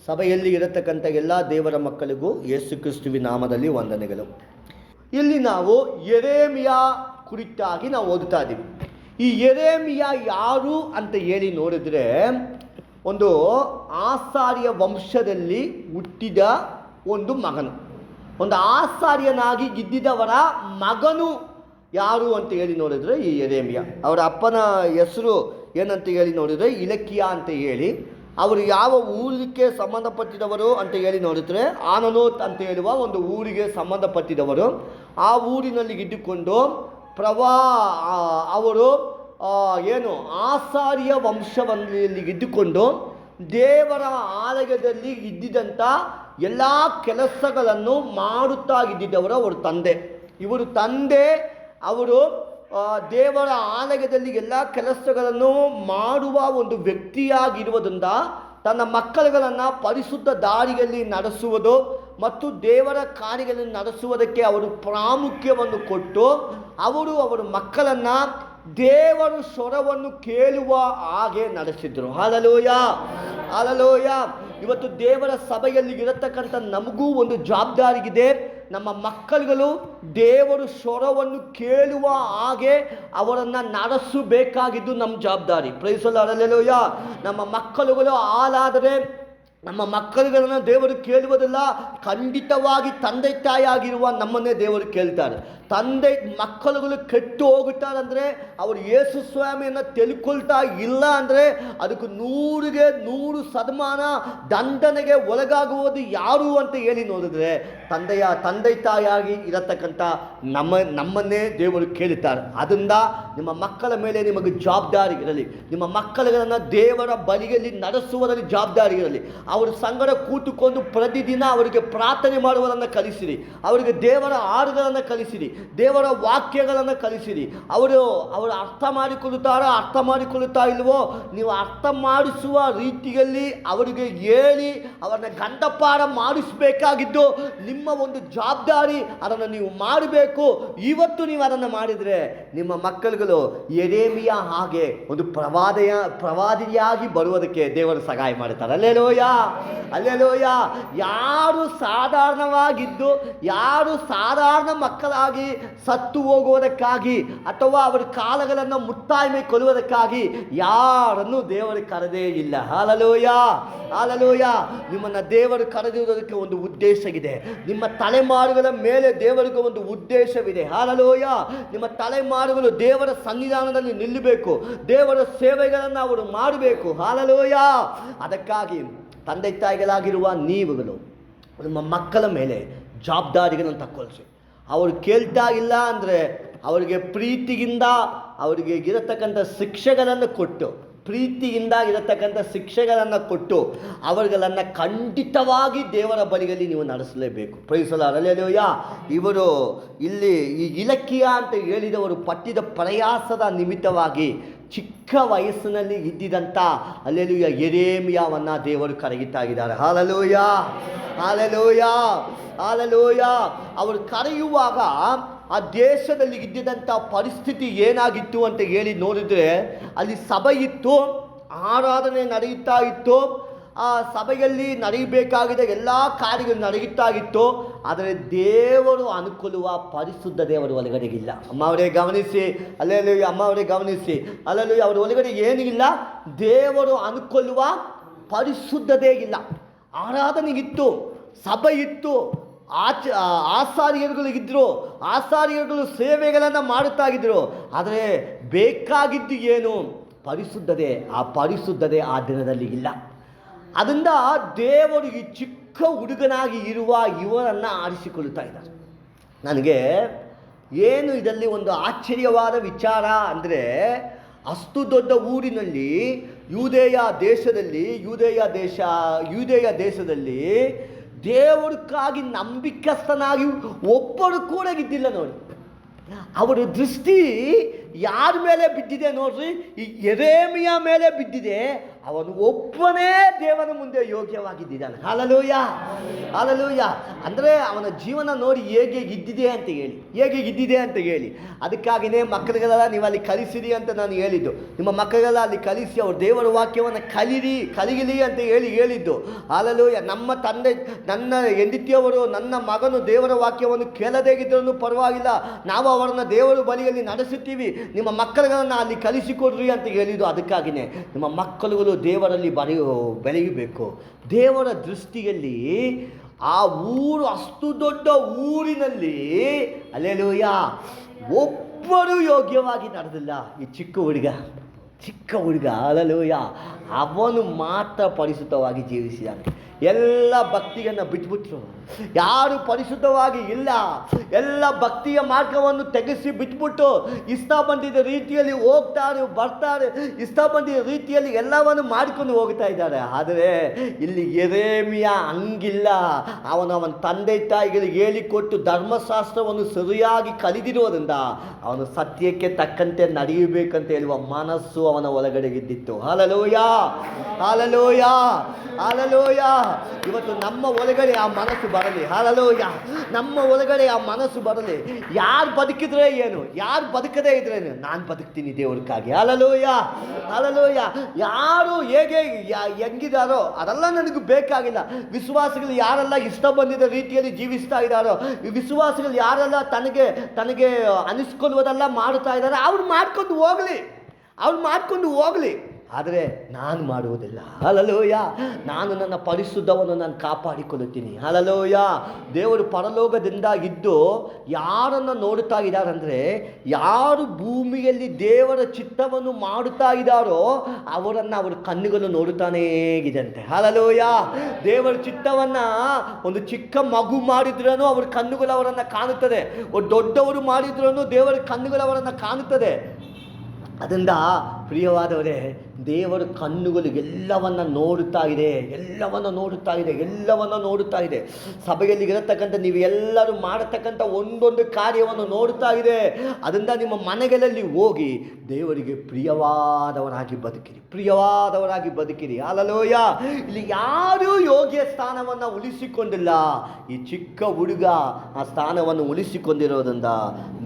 ಸಭೆಯಲ್ಲಿ ಇರತಕ್ಕಂಥ ಎಲ್ಲ ದೇವರ ಮಕ್ಕಳಿಗೂ ಯೇಸು ಕ್ರಿಸ್ತುವಿನ ನಾಮದಲ್ಲಿ ವಂದನೆಗಳು. ಇಲ್ಲಿ ನಾವು ಯೆರೆಮೀಯ ಕುರಿತಾಗಿ ನಾವು ಓದುತ್ತಾ ಇದ್ದೀವಿ. ಈ ಯೆರೆಮೀಯ ಯಾರು ಅಂತ ಹೇಳಿ ನೋಡಿದ್ರೆ, ಒಂದು ಆಸಾರ್ಯ ವಂಶದಲ್ಲಿ ಹುಟ್ಟಿದ ಒಂದು ಮಗನು, ಒಂದು ಆಸಾರ್ಯನಾಗಿ ಇದ್ದಿದ್ದವರ ಮಗನು ಯಾರು ಅಂತ ಹೇಳಿ ನೋಡಿದ್ರೆ ಈ ಯೆರೆಮೀಯ. ಅವರ ಅಪ್ಪನ ಹೆಸರು ಏನಂತ ಹೇಳಿ ನೋಡಿದರೆ ಇಲಕಿಯ ಅಂತ ಹೇಳಿ. ಅವರು ಯಾವ ಊರಿಗೆ ಸಂಬಂಧಪಟ್ಟಿದವರು ಅಂತ ಹೇಳಿ ನೋಡಿದರೆ ಆನನೋತ್ ಅಂತ ಹೇಳುವ ಒಂದು ಊರಿಗೆ ಸಂಬಂಧಪಟ್ಟಿದವರು. ಆ ಊರಿನಲ್ಲಿ ಇದ್ದುಕೊಂಡು ಅವರು ಆಸಾರ್ಯ ವಂಶದಲ್ಲಿ ಇದ್ದುಕೊಂಡು ದೇವರ ಆಲಯದಲ್ಲಿ ಇದ್ದಿದ್ದಂಥ ಎಲ್ಲ ಕೆಲಸಗಳನ್ನು ಮಾಡುತ್ತಾ ಇದ್ದಿದ್ದವರು ಅವರ ತಂದೆ. ಇವರು ತಂದೆ ಅವರು ದೇವರ ಆಲಯದಲ್ಲಿ ಎಲ್ಲ ಕೆಲಸಗಳನ್ನು ಮಾಡುವ ಒಂದು ವ್ಯಕ್ತಿಯಾಗಿರುವುದರಿಂದ ತನ್ನ ಮಕ್ಕಳುಗಳನ್ನು ಪರಿಶುದ್ಧ ದಾರಿಯಲ್ಲಿ ನಡೆಸುವುದು ಮತ್ತು ದೇವರ ಕಾರ್ಯಗಳನ್ನು ನಡೆಸುವುದಕ್ಕೆ ಅವರು ಪ್ರಾಮುಖ್ಯವನ್ನು ಕೊಟ್ಟು ಅವರ ಮಕ್ಕಳನ್ನು ದೇವರ ಸ್ವರವನ್ನು ಕೇಳುವ ಹಾಗೆ ನಡೆಸಿದ್ರು. Hallelujah, hallelujah. ಇವತ್ತು ದೇವರ ಸಭೆಯಲ್ಲಿ ಇರತಕ್ಕಂಥ ನಮಗೂ ಒಂದು ಜವಾಬ್ದಾರಿ ಇದೆ. ನಮ್ಮ ಮಕ್ಕಳುಗಳು ದೇವರ ಸ್ವರವನ್ನು ಕೇಳುವ ಹಾಗೆ ಅವರನ್ನು ನಡೆಸಬೇಕಾಗಿದ್ದು ನಮ್ಮ ಜವಾಬ್ದಾರಿ. Praise the Lord, hallelujah. ನಮ್ಮ ಮಕ್ಕಳುಗಳು ಹಾಳಾದರೆ ನಮ್ಮ ಮಕ್ಕಳುಗಳನ್ನು ದೇವರು ಕೇಳುವುದಿಲ್ಲ. ಖಂಡಿತವಾಗಿ ತಂದೆ ತಾಯಿಯಾಗಿರುವ ನಮ್ಮನ್ನೇ ದೇವರು ಕೇಳ್ತಾರೆ. ತಂದೆ ಮಕ್ಕಳುಗಳು ಕೆಟ್ಟು ಹೋಗುತ್ತಾರೆ ಅಂದರೆ ಅವರು ಯೇಸು ಸ್ವಾಮಿಯನ್ನು ತಿಳ್ಕೊಳ್ತಾ ಇಲ್ಲ ಅಂದರೆ ಅದಕ್ಕೆ 100% ದಂಡನೆಗೆ ಒಳಗಾಗುವುದು ಯಾರು ಅಂತ ಹೇಳಿ ನೋಡಿದ್ರೆ ತಂದೆ ತಾಯಿಯಾಗಿ ಇರತಕ್ಕಂಥ ನಮ್ಮನ್ನೇ ದೇವರು ಕೇಳುತ್ತಾರೆ. ಅದರಿಂದ ನಿಮ್ಮ ಮಕ್ಕಳ ಮೇಲೆ ನಿಮಗೆ ಜವಾಬ್ದಾರಿ ಇರಲಿ. ನಿಮ್ಮ ಮಕ್ಕಳುಗಳನ್ನು ದೇವರ ಬಳಿಯಲ್ಲಿ ನಡೆಸುವುದರಲ್ಲಿ ಜವಾಬ್ದಾರಿ ಇರಲಿ. ಅವರ ಸಂಗಡ ಕೂತುಕೊಂಡು ಪ್ರತಿದಿನ ಅವರಿಗೆ ಪ್ರಾರ್ಥನೆ ಮಾಡುವುದನ್ನು ಕಲಿಸಿರಿ. ಅವರಿಗೆ ದೇವರ ಹಾಡುಗಳನ್ನು ಕಲಿಸಿರಿ, ದೇವರ ವಾಕ್ಯಗಳನ್ನು ಕಲಿಸಿರಿ. ಅವರು ಅರ್ಥ ಮಾಡಿಕೊಳ್ಳುತ್ತಾ ಇಲ್ವೋ ನೀವು ಅರ್ಥ ಮಾಡಿಸುವ ರೀತಿಯಲ್ಲಿ ಅವರಿಗೆ ಹೇಳಿ ಅವರನ್ನ ಗಂಡಪಾರ ಮಾಡಿಸಬೇಕಾಗಿದ್ದು ನಿಮ್ಮ ಒಂದು ಜವಾಬ್ದಾರಿ. ಅದನ್ನು ನೀವು ಮಾಡಬೇಕು. ಇವತ್ತು ನೀವು ಅದನ್ನು ಮಾಡಿದರೆ ನಿಮ್ಮ ಮಕ್ಕಳುಗಳು ಯೆರೆಮೀಯ ಹಾಗೆ ಒಂದು ಪ್ರವಾದಿಯಾಗಿ ಬರುವುದಕ್ಕೆ ದೇವರು ಸಹಾಯ ಮಾಡುತ್ತಾರೆ. Hallelujah, hallelujah. ಯಾರು ಸಾಧಾರಣವಾಗಿದ್ದು ಯಾರು ಸಾಧಾರಣ ಮಕ್ಕಳಾಗಿ ಸತ್ತು ಹೋಗುವುದಕ್ಕಾಗಿ ಅಥವಾ ಅವರ ಕಾಲಗಳನ್ನು ಮುತ್ತಾಯ್ಮೆ ಕೊಲ್ಲುವುದಕ್ಕಾಗಿ ಯಾರನ್ನು ದೇವರು ಕರೆದೇ ಇಲ್ಲ. Hallelujah, hallelujah. ನಿಮ್ಮನ್ನು ದೇವರು ಕರೆದಿರುವುದಕ್ಕೆ ಒಂದು ಉದ್ದೇಶವಿದೆ. ನಿಮ್ಮ ತಲೆಮಾರುಗಳ ಮೇಲೆ ದೇವರಿಗೆ ಒಂದು ಉದ್ದೇಶವಿದೆ. ಹಲ್ಲೆಲೂಯ. ನಿಮ್ಮ ತಲೆಮಾರುಗಳು ದೇವರ ಸನ್ನಿಧಾನದಲ್ಲಿ ನಿಲ್ಲಬೇಕು. ದೇವರ ಸೇವೆಗಳನ್ನು ಅವರು ಮಾಡಬೇಕು. ಹಲ್ಲೆಲೂಯ. ಅದಕ್ಕಾಗಿ ತಂದೆ ತಾಯಿಗಳಾಗಿರುವ ನೀವುಗಳು ನಿಮ್ಮ ಮಕ್ಕಳ ಮೇಲೆ ಜವಾಬ್ದಾರಿಗಳನ್ನು ತಗೊಳ್ಸಿ. ಅವರು ಕೇಳ್ತಾ ಇಲ್ಲ ಅಂದರೆ ಅವರಿಗೆ ಪ್ರೀತಿಯಿಂದ ಅವರಿಗೆ ಇರತಕ್ಕಂಥ ಶಿಕ್ಷೆಗಳನ್ನು ಕೊಟ್ಟು ಅವರುಗಳನ್ನು ಖಂಡಿತವಾಗಿ ದೇವರ ಬಳಿಯಲ್ಲಿ ನೀವು ನಡೆಸಲೇಬೇಕು. Praise the Lord, hallelujah. ಇವರು ಇಲ್ಲಿ ಈ ಇಲಕಿಯ ಅಂತ ಹೇಳಿದವರು ಪಟ್ಟಿದ ಪ್ರಯಾಸದ ನಿಮಿತ್ತವಾಗಿ ಚಿಕ್ಕ ವಯಸ್ಸಿನಲ್ಲಿ ಇದ್ದಿದ್ದಂಥ ಹಲ್ಲೆಲೂಯ ಯೆರೆಮೀಯವನ್ನು ದೇವರು ಕರೆಯುತ್ತಾ ಇದ್ದಾರೆ. Hallelujah, hallelujah, hallelujah. ಅವರು ಕರೆಯುವಾಗ ಆ ದೇಶದಲ್ಲಿ ಇದ್ದಿದ್ದಂಥ ಪರಿಸ್ಥಿತಿ ಏನಾಗಿತ್ತು ಅಂತ ಹೇಳಿ ನೋಡಿದರೆ ಅಲ್ಲಿ ಸಭೆ ಇತ್ತು, ಆರಾಧನೆ ನಡೆಯುತ್ತಾ ಇತ್ತು, ಆ ಸಭೆಯಲ್ಲಿ ನಡೆಯಬೇಕಾಗಿದ್ದ ಎಲ್ಲ ಕಾರ್ಯಗಳು ನಡೆಯುತ್ತಾ ಇತ್ತು. ಆದರೆ ದೇವರು ಅನುಕೂಲವ ಪರಿಶುದ್ಧತೆ ಅವರ ಒಳಗಡೆ ಇಲ್ಲ. ಅಮ್ಮ ಅವರೇ ಗಮನಿಸಿ, ಅಲ್ಲೆಲ್ಲೂ ಅಮ್ಮ ಅವರೇ ಗಮನಿಸಿ, ಅಲ್ಲೆಲ್ಲೂ ಅವರ ಒಳಗಡೆ ಏನಿಲ್ಲ, ದೇವರು ಅನುಕೂಲವ ಪರಿಶುದ್ಧತೆ ಇಲ್ಲ. ಆರಾಧನೆಗಿತ್ತು, ಸಭೆ ಇತ್ತು, ಆಸಾರ್ಯರುಗಳು ಸೇವೆಗಳನ್ನು ಮಾಡುತ್ತಾ ಇದ್ದರು. ಆದರೆ ಬೇಕಾಗಿದ್ದು ಏನು? ಪರಿಶುದ್ಧತೆ. ಆ ಪರಿಶುದ್ಧತೆ ಆ ದಿನದಲ್ಲಿ ಇಲ್ಲ. ಅದರಿಂದ ದೇವರು ಈ ಚಿಕ್ಕ ಹುಡುಗನಾಗಿ ಇರುವ ಇವರನ್ನು ಆರಿಸಿಕೊಳ್ಳುತ್ತಾ ಇದ್ದಾರೆ. ನನಗೆ ಏನು ಇದರಲ್ಲಿ ಒಂದು ಆಶ್ಚರ್ಯವಾದ ವಿಚಾರ ಅಂದರೆ, ಅಷ್ಟು ದೊಡ್ಡ ಊರಿನಲ್ಲಿ ಯೂದೇಯ ದೇಶದಲ್ಲಿ ದೇವರಿಗಾಗಿ ನಂಬಿಕಸ್ಥನಾಗಿ ಒಬ್ಬರು ಕೂಡ ಇದ್ದಿಲ್ಲ ನೋಡಿ. ಅವರ ದೃಷ್ಟಿ ಯಾರ ಮೇಲೆ ಬಿದ್ದಿದೆ ನೋಡ್ರಿ? ಈ ಯೆರೆಮೀಯ ಮೇಲೆ ಬಿದ್ದಿದೆ. ಅವನು ಒಬ್ಬನೇ ದೇವರ ಮುಂದೆ ಯೋಗ್ಯವಾಗಿದ್ದಾನೆ. Hallelujah, hallelujah. ಅಂದರೆ ಅವನ ಜೀವನ ನೋಡಿ ಹೇಗೆ ಇದ್ದಿದೆ ಅಂತ ಹೇಳಿ ಅದಕ್ಕಾಗಿಯೇ ಮಕ್ಕಳಿಗೆಲ್ಲ ನೀವು ಅಲ್ಲಿ ಕಲಿಸಿರಿ ಅಂತ ನಾನು ಹೇಳಿದ್ದು. ನಿಮ್ಮ ಮಕ್ಕಳೆಲ್ಲ ಅಲ್ಲಿ ಕಲಿಸಿ ಅವ್ರು ದೇವರ ವಾಕ್ಯವನ್ನು ಕಲಿಯಲಿ ಅಂತ ಹೇಳಿದ್ದು. ಹಲ್ಲೆಲೂಯ. ನಮ್ಮ ತಂದೆ, ನನ್ನ ಹೆಂಡತಿಯವರು, ನನ್ನ ಮಗನು ದೇವರ ವಾಕ್ಯವನ್ನು ಕೇಳದೇ ಇದ್ರೂ ಪರವಾಗಿಲ್ಲ, ನಾವು ಅವರನ್ನು ದೇವರ ಬಳಿಯಲ್ಲಿ ನಡೆಸುತ್ತೀವಿ, ನಿಮ್ಮ ಮಕ್ಕಳುಗಳನ್ನು ಅಲ್ಲಿ ಕಲಿಸಿಕೊಡ್ರಿ ಅಂತ ಹೇಳಿದ್ದು. ಅದಕ್ಕಾಗಿಯೇ ನಿಮ್ಮ ಮಕ್ಕಳುಗಳು ದೇವರಲ್ಲಿ ಬೆಳೆಯಬೇಕು. ದೇವರ ದೃಷ್ಟಿಯಲ್ಲಿ ಆ ಊರು, ಅಷ್ಟು ದೊಡ್ಡ ಊರಿನಲ್ಲಿ ಹಲ್ಲೆಲೂಯ, ಒಬ್ಬರು ಯೋಗ್ಯವಾಗಿ ನಡೆದಿಲ್ಲ. ಈ ಚಿಕ್ಕ ಹುಡುಗ ಹಲ್ಲೆಲೂಯ, ಅವನು ಮಾತ್ರ ಪರಿಶುದ್ಧವಾಗಿ ಜೀವಿಸಿದ್ದಾನೆ. ಎಲ್ಲ ಭಕ್ತಿಯನ್ನು ಬಿಟ್ಬಿಟ್ರು, ಯಾರು ಪರಿಶುದ್ಧವಾಗಿ ಇಲ್ಲ. ಎಲ್ಲ ಭಕ್ತಿಯ ಮಾರ್ಗವನ್ನು ತೆಗೆಸಿ ಬಿಟ್ಬಿಟ್ಟು ಇಷ್ಟ ಬಂದಿದ್ದ ರೀತಿಯಲ್ಲಿ ಬರ್ತಾರೆ, ಇಷ್ಟ ಬಂದಿದ್ದ ರೀತಿಯಲ್ಲಿ ಎಲ್ಲವನ್ನು ಮಾಡಿಕೊಂಡು ಹೋಗ್ತಾ ಇದ್ದಾರೆ. ಆದರೆ ಇಲ್ಲಿ ಯೆರೆಮೀಯ ಹಂಗಿಲ್ಲ. ಅವನ ತಂದೆ ತಾಯಿಗಳಿಗೆ ಹೇಳಿಕೊಟ್ಟು ಧರ್ಮಶಾಸ್ತ್ರವನ್ನು ಸರಿಯಾಗಿ ಕಲಿದಿರೋದ್ರಿಂದ ಅವನು ಸತ್ಯಕ್ಕೆ ತಕ್ಕಂತೆ ನಡೆಯಬೇಕಂತ ಹೇಳುವ ಮನಸ್ಸು ಅವನ ಒಳಗಡೆ ಇದ್ದಿತ್ತು. Hallelujah, hallelujah, hallelujah. ಇವತ್ತು ನಮ್ಮ ಒಳಗಡೆ ಆ ಮನಸ್ಸು ಬರಲಿ. ಹಲ್ಲೆಲೂಯ, ನಮ್ಮ ಒಳಗಡೆ ಆ ಮನಸ್ಸು ಬರಲಿ. ಯಾರು ಬದುಕಿದ್ರೆ ಏನು, ಯಾರು ಬದುಕದೇ ಇದ್ರೇನು, ನಾನು ಬದುಕ್ತೀನಿ ದೇವರಿಗಾಗಿ. Hallelujah, hallelujah. ಯಾರು ಹೇಗೆ ಹೆಂಗಿದಾರೋ ಅದೆಲ್ಲ ನನಗೆ ಬೇಕಾಗಿಲ್ಲ. ವಿಶ್ವಾಸಿಗಳು ಯಾರೆಲ್ಲ ಇಷ್ಟ ಬಂದಿದ್ದ ರೀತಿಯಲ್ಲಿ ಜೀವಿಸ್ತಾ ಇದ್ದಾರೋ, ಈ ವಿಶ್ವಾಸಿಗಳು ಯಾರೆಲ್ಲ ತನಗೆ ಅನಿಸ್ಕೊಳ್ಳುವುದೆಲ್ಲ ಮಾಡ್ತಾ ಇದ್ದಾರೆ, ಅವ್ರು ಮಾಡ್ಕೊಂಡು ಹೋಗಲಿ. ಆದರೆ ನಾನು ಮಾಡುವುದಿಲ್ಲ. ಹಲ್ಲೆಲೂಯ. ನಾನು ನನ್ನ ಪರಿಶುದ್ಧವನ್ನು ನಾನು ಕಾಪಾಡಿಕೊಳ್ಳುತ್ತೀನಿ. ಹಲ್ಲೆಲೂಯ. ದೇವರು ಪರಲೋಕದಿಂದ ಇದ್ದು ಯಾರನ್ನು ನೋಡುತ್ತಾ ಇದ್ದಾರಂದರೆ, ಯಾರು ಭೂಮಿಯಲ್ಲಿ ದೇವರ ಚಿತ್ತವನ್ನು ಮಾಡುತ್ತಾ ಇದ್ದಾರೋ ಅವರನ್ನು ಅವರ ಕಣ್ಣುಗಳು ನೋಡುತ್ತಾನೇ ಇದಂತೆ. ಹಲ್ಲೆಲೂಯ. ದೇವರ ಚಿತ್ತವನ್ನು ಒಂದು ಚಿಕ್ಕ ಮಗು ಮಾಡಿದ್ರೂ ಅವರ ಕಣ್ಣುಗಳು ಅವರನ್ನು ಕಾಣುತ್ತದೆ. ಒಂದು ದೊಡ್ಡವರು ಮಾಡಿದ್ರೂ ದೇವರ ಕಣ್ಣುಗಳು ಅವರನ್ನು ಕಾಣುತ್ತದೆ. ಅದರಿಂದ ಪ್ರಿಯವಾದವರೇ, ದೇವರ ಕಣ್ಣುಗಳು ಎಲ್ಲವನ್ನು ನೋಡುತ್ತಾ ಇದೆ. ಸಭೆಯಲ್ಲಿ ಇರತಕ್ಕಂಥ ನೀವು ಎಲ್ಲರೂ ಮಾಡತಕ್ಕಂಥ ಒಂದೊಂದು ಕಾರ್ಯವನ್ನು ನೋಡುತ್ತಾ ಇದೆ. ಅದರಿಂದ ನಿಮ್ಮ ಮನೆಗಳಲ್ಲಿ ಹೋಗಿ ದೇವರಿಗೆ ಪ್ರಿಯವಾದವರಾಗಿ ಬದುಕಿರಿ. ಹಲ್ಲೆಲೂಯ. ಇಲ್ಲಿ ಯಾರೂ ಯೋಗ್ಯ ಸ್ಥಾನವನ್ನು ಉಳಿಸಿಕೊಂಡಿಲ್ಲ. ಈ ಚಿಕ್ಕ ಹುಡುಗ ಆ ಸ್ಥಾನವನ್ನು ಉಳಿಸಿಕೊಂಡಿರೋದ್ರಿಂದ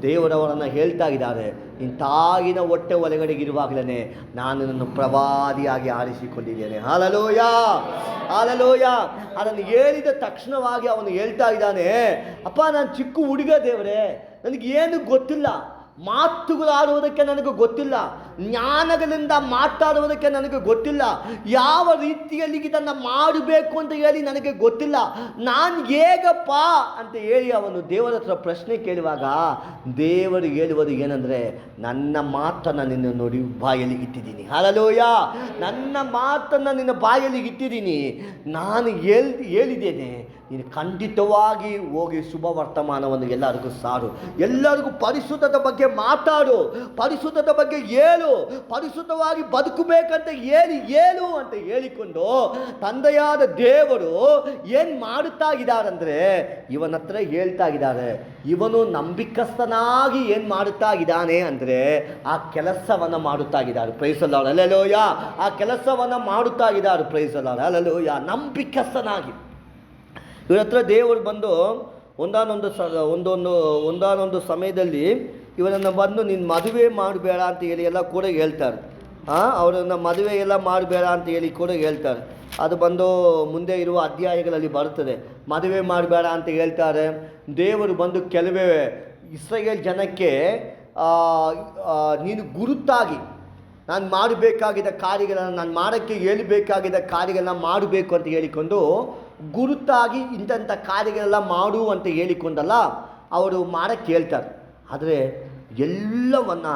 ದೇವರವರನ್ನು ಹೇಳ್ತಾ ಇದ್ದಾರೆ, ಇಂತಾಗಿನ ಹೊಟ್ಟೆ ಒಳಗಡೆ ಇರುವಾಗಲೇ ನಾನು ನನ್ನ ಪ್ರವಾದಿಯಾಗಿ ಆರಿಸಿಕೊಂಡಿದ್ದೇನೆ. Hallelujah, hallelujah. ಅದನ್ನು ಹೇಳಿದ ತಕ್ಷಣವಾಗಿ ಅವನು ಹೇಳ್ತಾ ಇದ್ದಾನೆ, ಅಪ್ಪ ನಾನು ಚಿಕ್ಕ ಹುಡುಗ ದೇವರೇ, ನನಗೇನು ಗೊತ್ತಿಲ್ಲ, ಮಾತುಗಳಾಡುವುದಕ್ಕೆ ನನಗೆ ಗೊತ್ತಿಲ್ಲ, ಜ್ಞಾನಗಳಿಂದ ಮಾತಾಡುವುದಕ್ಕೆ ನನಗೆ ಗೊತ್ತಿಲ್ಲ, ಯಾವ ರೀತಿಯಲ್ಲಿ ಇದನ್ನು ಮಾಡಬೇಕು ಅಂತ ಹೇಳಿ ನನಗೆ ಗೊತ್ತಿಲ್ಲ, ನಾನು ಹೇಗಪ್ಪ ಅಂತ ಹೇಳಿ ಅವನು ದೇವರ ಹತ್ರ ಪ್ರಶ್ನೆ ಕೇಳುವಾಗ ದೇವರು ಹೇಳುವುದು ಏನಂದರೆ, ನನ್ನ ಮಾತನ್ನು ನಿನ್ನ ನೋಡಿ ಬಾಯಲ್ಲಿ ಇಟ್ಟಿದ್ದೀನಿ. ಹಲ್ಲೆಲೂಯ. ನನ್ನ ಮಾತನ್ನು ನಿನ್ನ ಬಾಯಲ್ಲಿ ಇಟ್ಟಿದ್ದೀನಿ. ನಾನು ಹೇಳಿದ್ದೇನೆ, ನೀನು ಖಂಡಿತವಾಗಿ ಹೋಗಿ ಶುಭ ವರ್ತಮಾನವನ್ನು ಎಲ್ಲರಿಗೂ ಸಾರು, ಎಲ್ಲರಿಗೂ ಪರಿಶುದ್ಧದ ಬಗ್ಗೆ ಮಾತಾಡು, ಪರಿಶುದ್ಧದ ಬಗ್ಗೆ ಹೇಳು, ಪರಿಶುದ್ಧವಾಗಿ ಬದುಕಬೇಕಂತ ಹೇಳು ಅಂತ ಹೇಳಿಕೊಂಡು ತಂದೆಯಾದ ದೇವರು ಏನು ಮಾಡುತ್ತಾ ಇದ್ದಾರಂದರೆ, ಇವನ ಹತ್ರ ಹೇಳ್ತಾ ಇದ್ದಾರೆ, ಇವನು ನಂಬಿಕಸ್ಥನಾಗಿ ಏನು ಮಾಡುತ್ತಾ ಇದ್ದಾನೆ ಅಂದರೆ ಆ ಕೆಲಸವನ್ನು ಮಾಡುತ್ತಾ ಇದ್ದಾರೆ. Praise the Lord. ಹಲ್ಲೆಲೂಯ. ಆ ಕೆಲಸವನ್ನು ಮಾಡುತ್ತಾ ಇದ್ದಾರೆ. Praise the Lord. ಹಲ್ಲೆಲೂಯ. ನಂಬಿಕಸ್ಥನಾಗಿ ಇವರ ಹತ್ರ ದೇವರು ಬಂದು ಒಂದಾನೊಂದು ಸಮಯದಲ್ಲಿ ಇವರನ್ನು ಬಂದು ನೀನು ಮದುವೆ ಮಾಡಬೇಡ ಅಂತ ಹೇಳಿ ಎಲ್ಲ ಕೂಡ ಹೇಳ್ತಾರೆ. ಅವರನ್ನು ಮದುವೆ ಎಲ್ಲ ಮಾಡಬೇಡ ಅಂತ ಹೇಳಿ ಕೂಡ ಹೇಳ್ತಾರೆ. ಅದು ಬಂದು ಮುಂದೆ ಇರುವ ಅಧ್ಯಾಯಗಳಲ್ಲಿ ಬರುತ್ತದೆ. ಮದುವೆ ಮಾಡಬೇಡ ಅಂತ ಹೇಳ್ತಾರೆ. ದೇವರು ಬಂದು ಕೆಲವೇ ಇಸ್ರಾಯೇಲ್ ಜನಕ್ಕೆ ನೀನು ಗುರುತಾಗಿ ನಾನು ಮಾಡಬೇಕಾಗಿದ್ದ ಕಾರ್ಯಗಳನ್ನು, ನಾನು ಮಾಡೋಕ್ಕೆ ಹೇಳಬೇಕಾಗಿದ್ದ ಕಾರ್ಯಗಳನ್ನ ಮಾಡಬೇಕು ಅಂತ ಹೇಳಿಕೊಂಡು ಗುರುತಾಗಿ ಇಂಥ ಕಾರ್ಯಗಳೆಲ್ಲ ಮಾಡು ಅಂತ ಹೇಳಿಕೊಂಡಲ್ಲ ಅವರು ಮಾಡೋಕ್ಕೆ ಹೇಳ್ತಾರೆ. ಆದರೆ ಎಲ್ಲವನ್ನು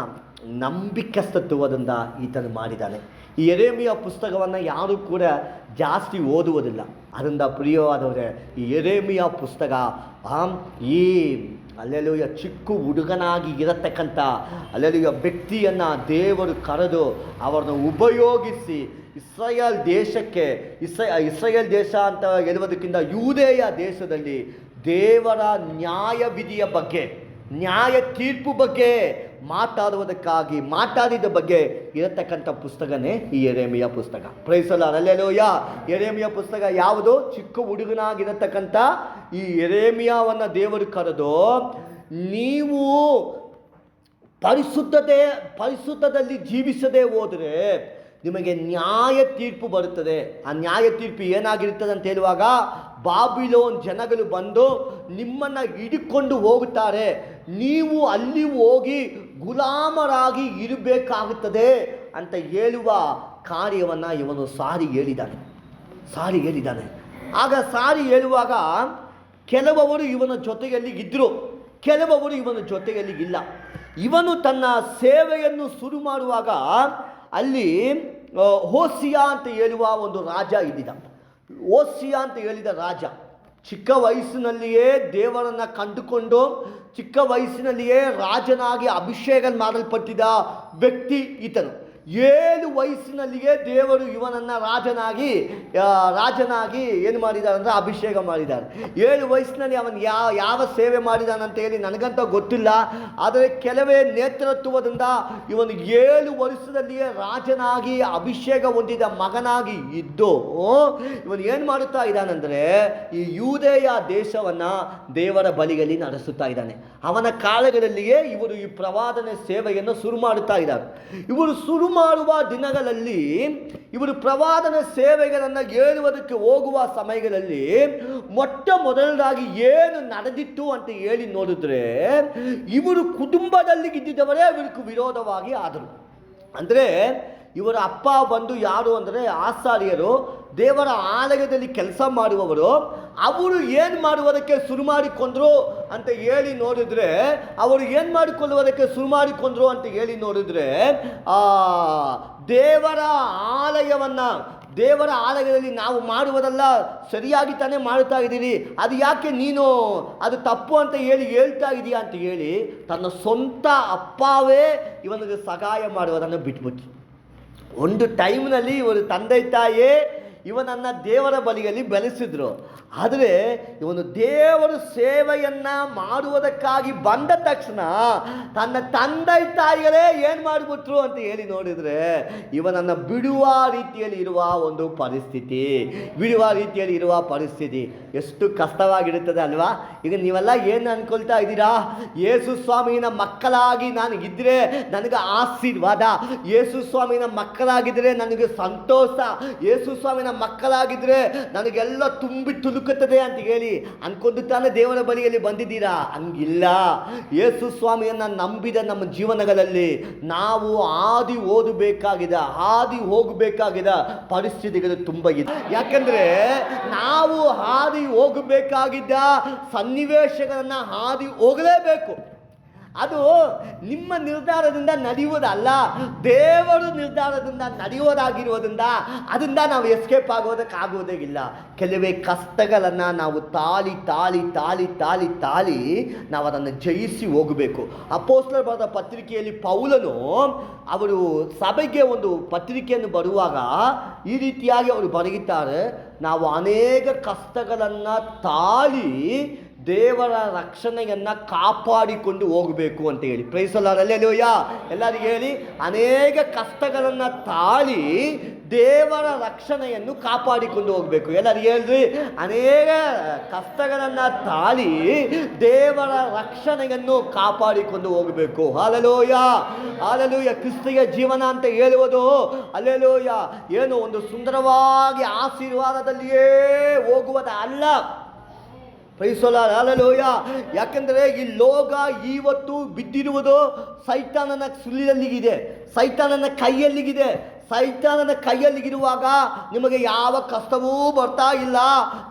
ನಂಬಿಕಸ್ತತ್ವದಿಂದ ಈತನು ಮಾಡಿದ್ದಾನೆ. ಈ ಯೆರೆಮೀಯ ಪುಸ್ತಕವನ್ನು ಯಾರೂ ಕೂಡ ಜಾಸ್ತಿ ಓದುವುದಿಲ್ಲ. ಅದರಿಂದ ಪ್ರಿಯವಾದವರೇ, ಈ ಯೆರೆಮೀಯ ಪುಸ್ತಕ ಈ ಹಲ್ಲೆಲೂಯ ಚಿಕ್ಕ ಹುಡುಗನಾಗಿ ಇರತಕ್ಕಂಥ ಹಲ್ಲೆಲೂಯ ವ್ಯಕ್ತಿಯನ್ನು ದೇವರು ಕರೆದು ಅವರನ್ನು ಉಪಯೋಗಿಸಿ ಇಸ್ರಾಯೇಲ್ ದೇಶಕ್ಕೆ, ಇಸ್ರಾಯೇಲ್ ದೇಶ ಅಂತ ಹೇಳುವುದಕ್ಕಿಂತ ಯೂದೇಯ ದೇಶದಲ್ಲಿ ದೇವರ ನ್ಯಾಯ ವಿಧಿಯ ಬಗ್ಗೆ, ನ್ಯಾಯ ತೀರ್ಪು ಬಗ್ಗೆ ಮಾತಾಡಿದ ಬಗ್ಗೆ ಇರತಕ್ಕಂಥ ಪುಸ್ತಕನೇ ಈ ಯೆರೆಮೀಯ ಪುಸ್ತಕ. Praise the Lord, hallelujah. ಯೆರೆಮೀಯ ಪುಸ್ತಕ ಯಾವುದು? ಚಿಕ್ಕ ಹುಡುಗನಾಗಿರತಕ್ಕಂಥ ಈ ಯೆರೆಮೀಯವನ್ನು ದೇವರು ಕರೆದು, ನೀವು ಪರಿಶುದ್ಧದಲ್ಲಿ ಜೀವಿಸದೆ ಹೋದರೆ ನಿಮಗೆ ನ್ಯಾಯ ತೀರ್ಪು ಬರುತ್ತದೆ. ಆ ನ್ಯಾಯ ತೀರ್ಪು ಏನಾಗಿರುತ್ತದೆ ಅಂತ ಹೇಳುವಾಗ, ಬಾಬಿಲೋನ್ ಜನಗಳು ಬಂದು ನಿಮ್ಮನ್ನು ಹಿಡಿಕೊಂಡು ಹೋಗುತ್ತಾರೆ, ನೀವು ಅಲ್ಲಿ ಹೋಗಿ ಗುಲಾಮರಾಗಿ ಇರಬೇಕಾಗುತ್ತದೆ ಅಂತ ಹೇಳುವ ಕಾರ್ಯವನ್ನು ಇವನು ಸಾರಿ ಹೇಳಿದ್ದಾನೆ. ಆಗ ಸಾರಿ ಹೇಳುವಾಗ ಕೆಲವರು ಇವನ ಜೊತೆಯಲ್ಲಿ ಇದ್ದರು, ಕೆಲವರು ಇವನ ಜೊತೆಯಲ್ಲಿ ಇಲ್ಲ. ಇವನು ತನ್ನ ಸೇವೆಯನ್ನು ಶುರು ಮಾಡುವಾಗ ಅಲ್ಲಿ ಹೋಸಿಯಾ ಅಂತ ಹೇಳುವ ಒಂದು ರಾಜ ಇದ್ದಿದ್ದ. ಹೋಸಿಯಾ ಅಂತ ಹೇಳಿದ ರಾಜ ಚಿಕ್ಕ ವಯಸ್ಸಿನಲ್ಲಿಯೇ ದೇವರನ್ನು ಕಂಡುಕೊಂಡು ಚಿಕ್ಕ ವಯಸ್ಸಿನಲ್ಲಿಯೇ ರಾಜನಾಗಿ ಅಭಿಷೇಕ ಮಾಡಲ್ಪಟ್ಟಿದ್ದ ವ್ಯಕ್ತಿ ಈತನು. 7 ವಯಸ್ಸಿನಲ್ಲಿಯೇ ದೇವರು ಇವನನ್ನು ರಾಜನಾಗಿ ಏನು ಮಾಡಿದ್ದಾರೆ ಅಂದರೆ ಅಭಿಷೇಕ ಮಾಡಿದ್ದಾರೆ. 7 ವಯಸ್ಸಿನಲ್ಲಿ ಅವನು ಯಾವ ಸೇವೆ ಮಾಡಿದಾನಂತ ಹೇಳಿ ನನಗಂತ ಗೊತ್ತಿಲ್ಲ. ಆದರೆ ಕೆಲವೇ ನೇತೃತ್ವದಿಂದ ಇವನು 7 ವರ್ಷದಲ್ಲಿಯೇ ರಾಜನಾಗಿ ಅಭಿಷೇಕ ಹೊಂದಿದ ಮಗನಾಗಿ ಇದ್ದು ಇವನು ಏನು ಮಾಡುತ್ತಾ ಇದ್ದಾನೆಂದರೆ ಈ ಯೂದೇಯ ದೇಶವನ್ನು ದೇವರ ಬಳಿಯಲ್ಲಿ ನಡೆಸುತ್ತಾ ಇದ್ದಾನೆ. ಅವನ ಕಾಲಗಳಲ್ಲಿಯೇ ಇವರು ಈ ಪ್ರವಾದನೆ ಸೇವೆಯನ್ನು ಶುರು ಮಾಡುತ್ತಾ ಇದ್ದಾರೆ. ಇವರು ಶುರು ಮಾಡುವ ದಿನಗಳಲ್ಲಿ ಇವರು ಪ್ರವಾದನ ಸೇವೆಗಳನ್ನು ಹೇಳುವುದಕ್ಕೆ ಹೋಗುವ ಸಮಯಗಳಲ್ಲಿ ಮೊಟ್ಟ ಮೊದಲದಾಗಿ ಏನು ನಡೆದಿತ್ತು ಅಂತ ಹೇಳಿ ನೋಡಿದ್ರೆ, ಇವರು ಕುಟುಂಬದಲ್ಲಿ ಇದ್ದಿದ್ದವರೇ ಇವರಿಗೆ ವಿರೋಧವಾಗಿ ಆದರು. ಅಂದರೆ ಇವರ ಅಪ್ಪ ಬಂದು ಯಾರು ಅಂದರೆ ಆಸಾರಿಯರು, ದೇವರ ಆಲಯದಲ್ಲಿ ಕೆಲಸ ಮಾಡುವವರು. ಅವರು ಏನು ಮಾಡುವುದಕ್ಕೆ ಶುರು ಮಾಡಿಕೊಂಡ್ರು ಅಂತ ಹೇಳಿ ನೋಡಿದ್ರೆ, ಅವರು ಏನು ಮಾಡಿಕೊಳ್ಳುವುದಕ್ಕೆ ಶುರು ಮಾಡಿಕೊಂಡ್ರು ಅಂತ ಹೇಳಿ ನೋಡಿದ್ರೆ, ದೇವರ ಆಲಯದಲ್ಲಿ ನಾವು ಮಾಡುವುದಲ್ಲ, ಸರಿಯಾಗಿ ತಾನೇ ಮಾಡ್ತಾ ಇದ್ದೀರಿ, ಅದು ಯಾಕೆ ನೀನು ಅದು ತಪ್ಪು ಅಂತ ಹೇಳ್ತಾ ಇದೀಯಾ ಅಂತ ಹೇಳಿ ತನ್ನ ಸ್ವಂತ ಅಪ್ಪವೇ ಇವನಿಗೆ ಸಹಾಯ ಮಾಡುವುದನ್ನು ಬಿಟ್ಬಿಟ್ರು. ಒಂದು ಟೈಮ್ನಲ್ಲಿ ಇವರು ತಂದೆ ತಾಯೇ ಇವನನ್ನು ದೇವರ ಬಳಿಯಲ್ಲಿ ಬೆಳೆಸಿದ್ರು. ಆದರೆ ಇವನು ದೇವರ ಸೇವೆಯನ್ನು ಮಾಡುವುದಕ್ಕಾಗಿ ಬಂದ ತಕ್ಷಣ ತನ್ನ ತಂದೆ ತಾಯಿಗಳೇ ಏನು ಮಾಡಿಬಿಟ್ರು ಅಂತ ಹೇಳಿ ನೋಡಿದರೆ, ಇವನನ್ನು ಬಿಡುವ ರೀತಿಯಲ್ಲಿ ಇರುವ ಪರಿಸ್ಥಿತಿ ಎಷ್ಟು ಕಷ್ಟವಾಗಿರುತ್ತದೆ ಅಲ್ವಾ? ಈಗ ನೀವೆಲ್ಲ ಏನು ಅಂದ್ಕೊಳ್ತಾ ಇದ್ದೀರಾ? ಯೇಸು ಸ್ವಾಮಿನ ಮಕ್ಕಳಾಗಿ ನಾನು ಇದ್ದರೆ ನನಗೆ ಆಶೀರ್ವಾದ, ಯೇಸು ಸ್ವಾಮಿನ ಮಕ್ಕಳಾಗಿದ್ದರೆ ನನಗೆ ಸಂತೋಷ, ಯೇಸು ಸ್ವಾಮಿನ ಮಕ್ಕಳಾಗಿದ್ದರೆ ನನಗೆಲ್ಲ ತುಂಬಿ ತುಳುಕುತ್ತದೆ ಅಂತ ಹೇಳಿ ಅನ್ಕೊಂಡು ತಾನೇ ದೇವರ ಬಳಿಯಲ್ಲಿ ಬಂದಿದ್ದೀರಾ? ಹಂಗಿಲ್ಲ. ಯೇಸು ಸ್ವಾಮಿಯನ್ನು ನಂಬಿದ ನಮ್ಮ ಜೀವನಗಳಲ್ಲಿ ನಾವು ಹಾದಿ ಹೋಗಬೇಕಾಗಿದ ಪರಿಸ್ಥಿತಿಗಳು ತುಂಬ ಇದೆ. ಯಾಕಂದರೆ ನಾವು ಹಾದಿ ಹೋಗಬೇಕಾಗಿದ್ದ ಸನ್ನಿವೇಶಗಳನ್ನು ಹಾದಿ ಹೋಗಲೇಬೇಕು. ಅದು ನಿಮ್ಮ ನಿರ್ಧಾರದಿಂದ ನಡೆಯುವುದಲ್ಲ, ದೇವರು ನಿರ್ಧಾರದಿಂದ ನಡೆಯುವುದಾಗಿರುವುದರಿಂದ ಅದರಿಂದ ನಾವು ಎಸ್ಕೇಪ್ ಆಗೋದಕ್ಕಾಗುವುದೇ ಇಲ್ಲ. ಕೆಲವೇ ಕಷ್ಟಗಳನ್ನು ನಾವು ತಾಳಿ ನಾವು ಅದನ್ನು ಜಯಿಸಿ ಹೋಗಬೇಕು. ಅಪೊಸ್ತಲರ ಬರೆದ ಪತ್ರಿಕೆಯಲ್ಲಿ ಪೌಲನು ಅವರು ಸಭೆಗೆ ಒಂದು ಪತ್ರಿಕೆಯನ್ನು ಬರುವಾಗ ಈ ರೀತಿಯಾಗಿ ಅವರು ಬರೆಯುತ್ತಾರೆ, ನಾವು ಅನೇಕ ಕಷ್ಟಗಳನ್ನು ತಾಳಿ ದೇವರ ರಕ್ಷಣೆಯನ್ನು ಕಾಪಾಡಿಕೊಂಡು ಹೋಗಬೇಕು ಅಂತ ಹೇಳಿ. Praise the Lord, hallelujah. ಎಲ್ಲರಿಗೂ ಹೇಳಿ, ಅನೇಕ ಕಷ್ಟಗಳನ್ನು ತಾಳಿ ದೇವರ ರಕ್ಷಣೆಯನ್ನು ಕಾಪಾಡಿಕೊಂಡು ಹೋಗಬೇಕು. ಎಲ್ಲರಿಗೂ ಹೇಳ್ರಿ, ಅನೇಕ ಕಷ್ಟಗಳನ್ನು ತಾಳಿ ದೇವರ ರಕ್ಷಣೆಯನ್ನು ಕಾಪಾಡಿಕೊಂಡು ಹೋಗಬೇಕು. Hallelujah, hallelujah. ಕ್ರಿಸ್ತಿಯ ಜೀವನ ಅಂತ ಹೇಳುವುದು ಹಲ್ಲೆಲೂಯಾ ಏನು ಒಂದು ಸುಂದರವಾಗಿ ಆಶೀರ್ವಾದದಲ್ಲಿಯೇ ಹೋಗುವುದ ಅಲ್ಲ. Praise the Lord, hallelujah. ಯಾಕೆಂದರೆ ಈ ಲೋಕ ಇವತ್ತು ಬಿದ್ದಿರುವುದು ಸೈತಾನನ ಸುಳಿಯಲ್ಲಿಗಿದೆ, ಸೈತಾನನ ಕೈಯಲ್ಲಿಗಿದೆ. ಸೈತಾನನ ಕೈಯಲ್ಲಿರುವಾಗ ನಿಮಗೆ ಯಾವ ಕಷ್ಟವೂ ಬರ್ತಾ ಇಲ್ಲ,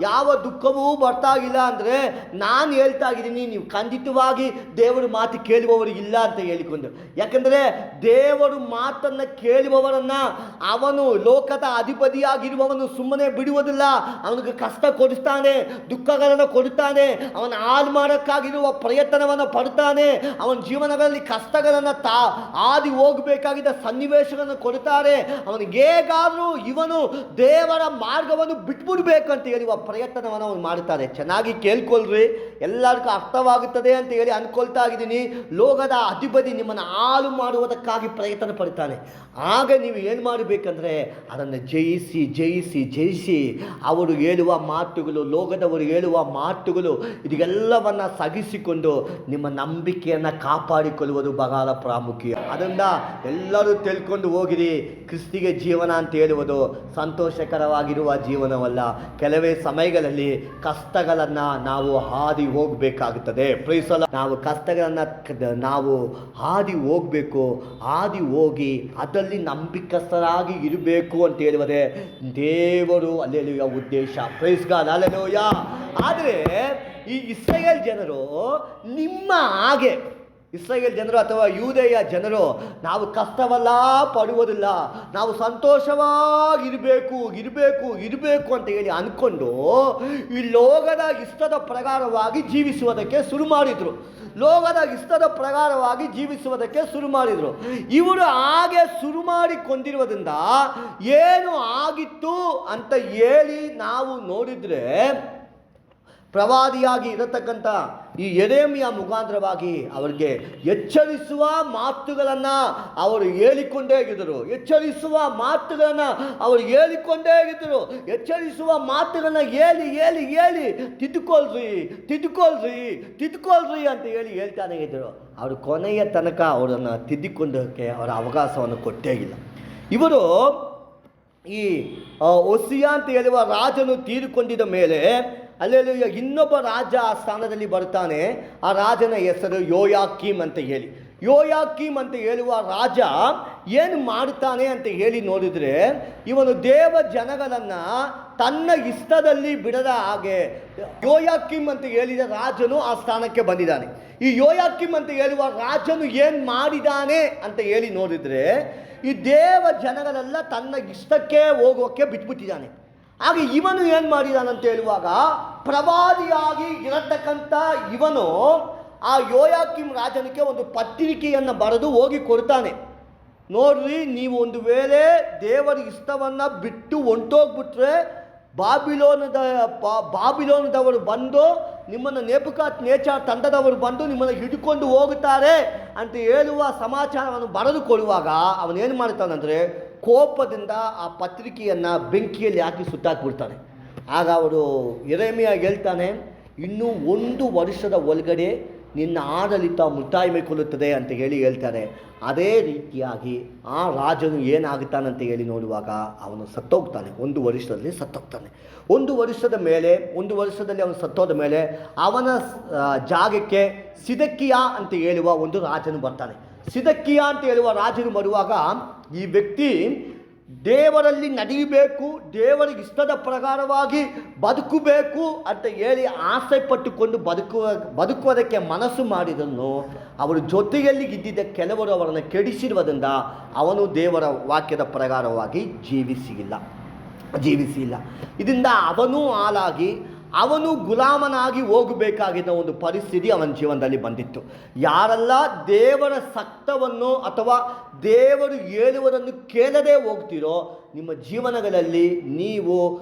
ಯಾವ ದುಃಖವೂ ಬರ್ತಾ ಇಲ್ಲ ಅಂದರೆ ನಾನು ಹೇಳ್ತಾ ಇದ್ದೀನಿ, ನೀವು ಖಂಡಿತವಾಗಿ ದೇವರ ಮಾತು ಕೇಳುವವರಿಗಿಲ್ಲ ಅಂತ ಹೇಳಿಕೊಂಡು. ಯಾಕಂದರೆ ದೇವರು ಮಾತನ್ನು ಕೇಳುವವರನ್ನು ಅವನು ಲೋಕದ ಅಧಿಪತಿಯಾಗಿರುವವನು ಸುಮ್ಮನೆ ಬಿಡುವುದಿಲ್ಲ. ಅವನಿಗೆ ಕಷ್ಟ ಕೊಡಿಸ್ತಾನೆ, ದುಃಖಗಳನ್ನು ಕೊಡುತ್ತಾನೆ, ಅವನ ಹಾಳು ಮಾಡೋಕ್ಕಾಗಿರುವ ಪ್ರಯತ್ನವನ್ನು ಪಡ್ತಾನೆ. ಅವನ ಜೀವನಗಳಲ್ಲಿ ಕಷ್ಟಗಳನ್ನು ಹಾದಿ ಹೋಗಬೇಕಾಗಿದ್ದ ಸನ್ನಿವೇಶಗಳನ್ನು ಕೊಡುತ್ತಾರೆ. ಅವನಿಗೆ ಹೇಗಾದರೂ ಇವನು ದೇವರ ಮಾರ್ಗವನ್ನು ಬಿಟ್ಬಿಡ್ಬೇಕು ಅಂತ ಹೇಳುವ ಪ್ರಯತ್ನವನ್ನು ಅವನು ಮಾಡುತ್ತಾನೆ. ಚೆನ್ನಾಗಿ ಕೇಳ್ಕೊಳ್ರಿ, ಎಲ್ಲರಿಗೂ ಅರ್ಥವಾಗುತ್ತದೆ ಅಂತ ಹೇಳಿ ಅಂದ್ಕೊಳ್ತಾ ಇದ್ದೀನಿ. ಲೋಕದ ಅಧಿಪತಿ ನಿಮ್ಮನ್ನು ಹಾಳು ಮಾಡುವುದಕ್ಕಾಗಿ ಪ್ರಯತ್ನ ಪಡ್ತಾನೆ. ಆಗ ನೀವು ಏನು ಮಾಡಬೇಕಂದ್ರೆ ಅದನ್ನು ಜಯಿಸಿ ಜಯಿಸಿ ಜಯಿಸಿ ಅವರು ಹೇಳುವ ಮಾತುಗಳು, ಲೋಕದವರು ಹೇಳುವ ಮಾತುಗಳು, ಇದೆಲ್ಲವನ್ನು ಸಹಿಸಿಕೊಂಡು ನಿಮ್ಮ ನಂಬಿಕೆಯನ್ನು ಕಾಪಾಡಿಕೊಳ್ಳುವುದು ಬಹಳ ಪ್ರಾಮುಖ್ಯ. ಅದರಿಂದ ಎಲ್ಲರೂ ತಿಳ್ಕೊಂಡು ಹೋಗಿರಿ, ಕ್ರಿಸ್ತಿಗೆ ಜೀವನ ಅಂತ ಹೇಳುವುದು ಸಂತೋಷಕರವಾಗಿರುವ ಜೀವನವಲ್ಲ. ಕೆಲವೇ ಸಮಯಗಳಲ್ಲಿ ಕಷ್ಟಗಳನ್ನು ನಾವು ಹಾದಿ ಹೋಗಬೇಕಾಗುತ್ತದೆ. ಪ್ರೀಸಲ ನಾವು ಕಷ್ಟಗಳನ್ನು ನಾವು ಹಾದಿ ಹೋಗಬೇಕು. ಹಾದಿ ಹೋಗಿ ಅದರಲ್ಲಿ ನಂಬಿಕಸ್ಥರಾಗಿ ಇರಬೇಕು ಅಂತ ಹೇಳುವುದೇ ದೇವರು ಅಲ್ಲೆಲೂಯ ಉದ್ದೇಶ. Praise God, alleluia. ಆದರೆ ಈ ಇಸ್ರಾಯೇಲ್ ಜನರು ನಿಮ್ಮ ಹಾಗೆ, ಇಸ್ರಾಯೇಲ್ ಜನರು ಅಥವಾ ಯೂದೆಯ ಜನರು ನಾವು ಕಷ್ಟವಲ್ಲ ಪಡುವುದಿಲ್ಲ, ನಾವು ಸಂತೋಷವಾಗಿರಬೇಕು ಇರಬೇಕು ಇರಬೇಕು ಅಂತ ಹೇಳಿ ಅಂದ್ಕೊಂಡು ಈ ಲೋಕದ ಇಷ್ಟದ ಪ್ರಕಾರವಾಗಿ ಜೀವಿಸುವುದಕ್ಕೆ ಶುರು ಮಾಡಿದರು. ಲೋಕದ ಇಷ್ಟದ ಪ್ರಕಾರವಾಗಿ ಜೀವಿಸುವುದಕ್ಕೆ ಶುರು ಮಾಡಿದರು. ಇವರು ಹಾಗೆ ಶುರು ಮಾಡಿಕೊಂಡಿರುವುದರಿಂದ ಏನು ಆಗಿತ್ತು ಅಂತ ಹೇಳಿ ನಾವು ನೋಡಿದರೆ, ಪ್ರವಾದಿಯಾಗಿ ಇರತಕ್ಕಂಥ ಈ ಯೆರೆಮೀಯ ಮುಖಾಂತರವಾಗಿ ಅವರಿಗೆ ಎಚ್ಚರಿಸುವ ಮಾತುಗಳನ್ನು ಅವರು ಹೇಳಿಕೊಂಡೇ ಇದ್ದರು. ಎಚ್ಚರಿಸುವ ಮಾತುಗಳನ್ನು ಅವರು ಹೇಳಿಕೊಂಡೇ ಇದ್ದರು. ಎಚ್ಚರಿಸುವ ಮಾತುಗಳನ್ನು ಹೇಳಿ ಹೇಳಿ ಹೇಳಿ ತಿದ್ದುಕೊಳ್ರಿ ತಿದ್ದುಕೊಳ್ರಿ ತಿದ್ದುಕೊಳ್ರಿ ಅಂತ ಹೇಳಿ ಹೇಳ್ತಾನೆ ಇದ್ದರು. ಅವರು ಕೊನೆಯ ತನಕ ಅವರನ್ನು ತಿದ್ದಿಕೊಂಡೋಕ್ಕೆ ಅವರ ಅವಕಾಶವನ್ನು ಕೊಟ್ಟೇ ಇಲ್ಲ. ಇವರು ಈ ಓಸಿಯಾ ಅಂತ ಹೇಳುವ ರಾಜನು ತೀರಿಕೊಂಡಿದ್ದ ಮೇಲೆ ಅಲ್ಲೆಲ್ಲೂ ಇನ್ನೊಬ್ಬ ರಾಜ ಆ ಸ್ಥಾನದಲ್ಲಿ ಬರ್ತಾನೆ. ಆ ರಾಜನ ಹೆಸರು ಯೋಯಾಕೀಮ್ ಅಂತ ಹೇಳಿ. ಯೋಯಾಕೀಮ್ ಅಂತ ಹೇಳುವ ರಾಜ ಏನು ಮಾಡ್ತಾನೆ ಅಂತ ಹೇಳಿ ನೋಡಿದರೆ, ಇವನು ದೇವ ಜನಗಳನ್ನು ತನ್ನ ಇಷ್ಟದಲ್ಲಿ ಬಿಡದ ಹಾಗೆ ಯೋಯಾಕೀಮ್ ಅಂತ ಹೇಳಿದ ರಾಜನು ಆ ಸ್ಥಾನಕ್ಕೆ ಬಂದಿದ್ದಾನೆ. ಈ ಯೋಯಾಕೀಮ್ ಅಂತ ಹೇಳುವ ರಾಜನು ಏನು ಮಾಡಿದ್ದಾನೆ ಅಂತ ಹೇಳಿ ನೋಡಿದರೆ, ಈ ದೇವ ಜನಗಳೆಲ್ಲ ತನ್ನ ಇಷ್ಟಕ್ಕೆ ಹೋಗೋಕ್ಕೆ ಬಿಟ್ಬಿಟ್ಟಿದ್ದಾನೆ. ಹಾಗೆ ಇವನು ಏನು ಮಾಡಿದಾನಂತ ಹೇಳುವಾಗ, ಪ್ರವಾದಿಯಾಗಿ ಇರತಕ್ಕಂಥ ಇವನು ಆ ಯೋಯಾಕೀಮ್ ರಾಜನಿಗೆ ಒಂದು ಪತ್ರಿಕೆಯನ್ನು ಬರೆದು ಹೋಗಿ ಕೊಡ್ತಾನೆ. ನೋಡ್ರಿ, ನೀವು ಒಂದು ವೇಳೆ ದೇವರ ಇಷ್ಟವನ್ನು ಬಿಟ್ಟು ಹೊಂಟೋಗ್ಬಿಟ್ರೆ ಬಾಬಿಲೋನದವರು ಬಂದು ನಿಮ್ಮನ್ನು ನೆಬೂಕದ್ನೆಚ್ಚರ್ ತಂಡದವರು ಬಂದು ನಿಮ್ಮನ್ನು ಹಿಡ್ಕೊಂಡು ಹೋಗುತ್ತಾರೆ ಅಂತ ಹೇಳುವ ಸಮಾಚಾರವನ್ನು ಬರೆದು ಕೊಡುವಾಗ ಅವನೇನು ಮಾಡ್ತಾನಂದರೆ, ಕೋಪದಿಂದ ಆ ಪತ್ರಿಕೆಯನ್ನು ಬೆಂಕಿಯಲ್ಲಿ ಹಾಕಿ ಸುಟ್ಟಾಕ್ಬಿಡ್ತಾನೆ. ಆಗ ಅವರು ಯೆರೆಮೀಯ ಹೇಳ್ತಾನೆ, ಇನ್ನೂ 1 ವರ್ಷದ ಒಳಗಡೆ ನಿನ್ನ ಆಡಳಿತ ಮುಕ್ತಾಯಗೊಳ್ಳುತ್ತದೆ ಅಂತ ಹೇಳಿ ಹೇಳ್ತಾರೆ. ಅದೇ ರೀತಿಯಾಗಿ ಆ ರಾಜನು ಏನಾಗುತ್ತಾನಂತ ಹೇಳಿ ನೋಡುವಾಗ ಅವನು ಸತ್ತೋಗ್ತಾನೆ. 1 ವರ್ಷದಲ್ಲಿ ಸತ್ತೋಗ್ತಾನೆ. 1 ವರ್ಷದಲ್ಲಿ ಅವನು ಸತ್ತೋದ ಮೇಲೆ ಅವನ ಜಾಗಕ್ಕೆ ಸಿದಕಿಯಾ ಅಂತ ಹೇಳುವ ಒಂದು ರಾಜನು ಬರ್ತಾನೆ. ಸಿದಕಿಯಾ ಅಂತ ಹೇಳುವ ರಾಜನು ಬರುವಾಗ ಈ ವ್ಯಕ್ತಿ ದೇವರಲ್ಲಿ ನಡೆಯಬೇಕು, ದೇವರಿಗೆ ಇಷ್ಟದ ಪ್ರಕಾರವಾಗಿ ಬದುಕಬೇಕು ಅಂತ ಹೇಳಿ ಆಸೆ ಪಟ್ಟುಕೊಂಡು ಬದುಕುವುದಕ್ಕೆ ಮನಸ್ಸು ಮಾಡಿದನ್ನು ಅವರ ಜೊತೆಯಲ್ಲಿ ಇದ್ದಿದ್ದ ಕೆಲವರು ಅವರನ್ನು ಕೆಡಿಸಿರುವುದರಿಂದ ಅವನು ದೇವರ ವಾಕ್ಯದ ಪ್ರಕಾರವಾಗಿ ಜೀವಿಸಿಲ್ಲ. ಇದರಿಂದ ಅವನು ಹಾಳಾಗಿ ಅವನು ಗುಲಾಮನಾಗಿ ಹೋಗಬೇಕಾಗಿದ್ದ ಒಂದು ಪರಿಸ್ಥಿತಿ ಅವನ ಜೀವನದಲ್ಲಿ ಬಂದಿತ್ತು. ಯಾರೆಲ್ಲ ದೇವರ ಸತ್ಯವನ್ನು ಅಥವಾ ದೇವರು ಹೇಳುವುದನ್ನು ಕೇಳದೇ ಹೋಗ್ತೀರೋ, ನಿಮ್ಮ ಜೀವನಗಳಲ್ಲಿ ನೀವು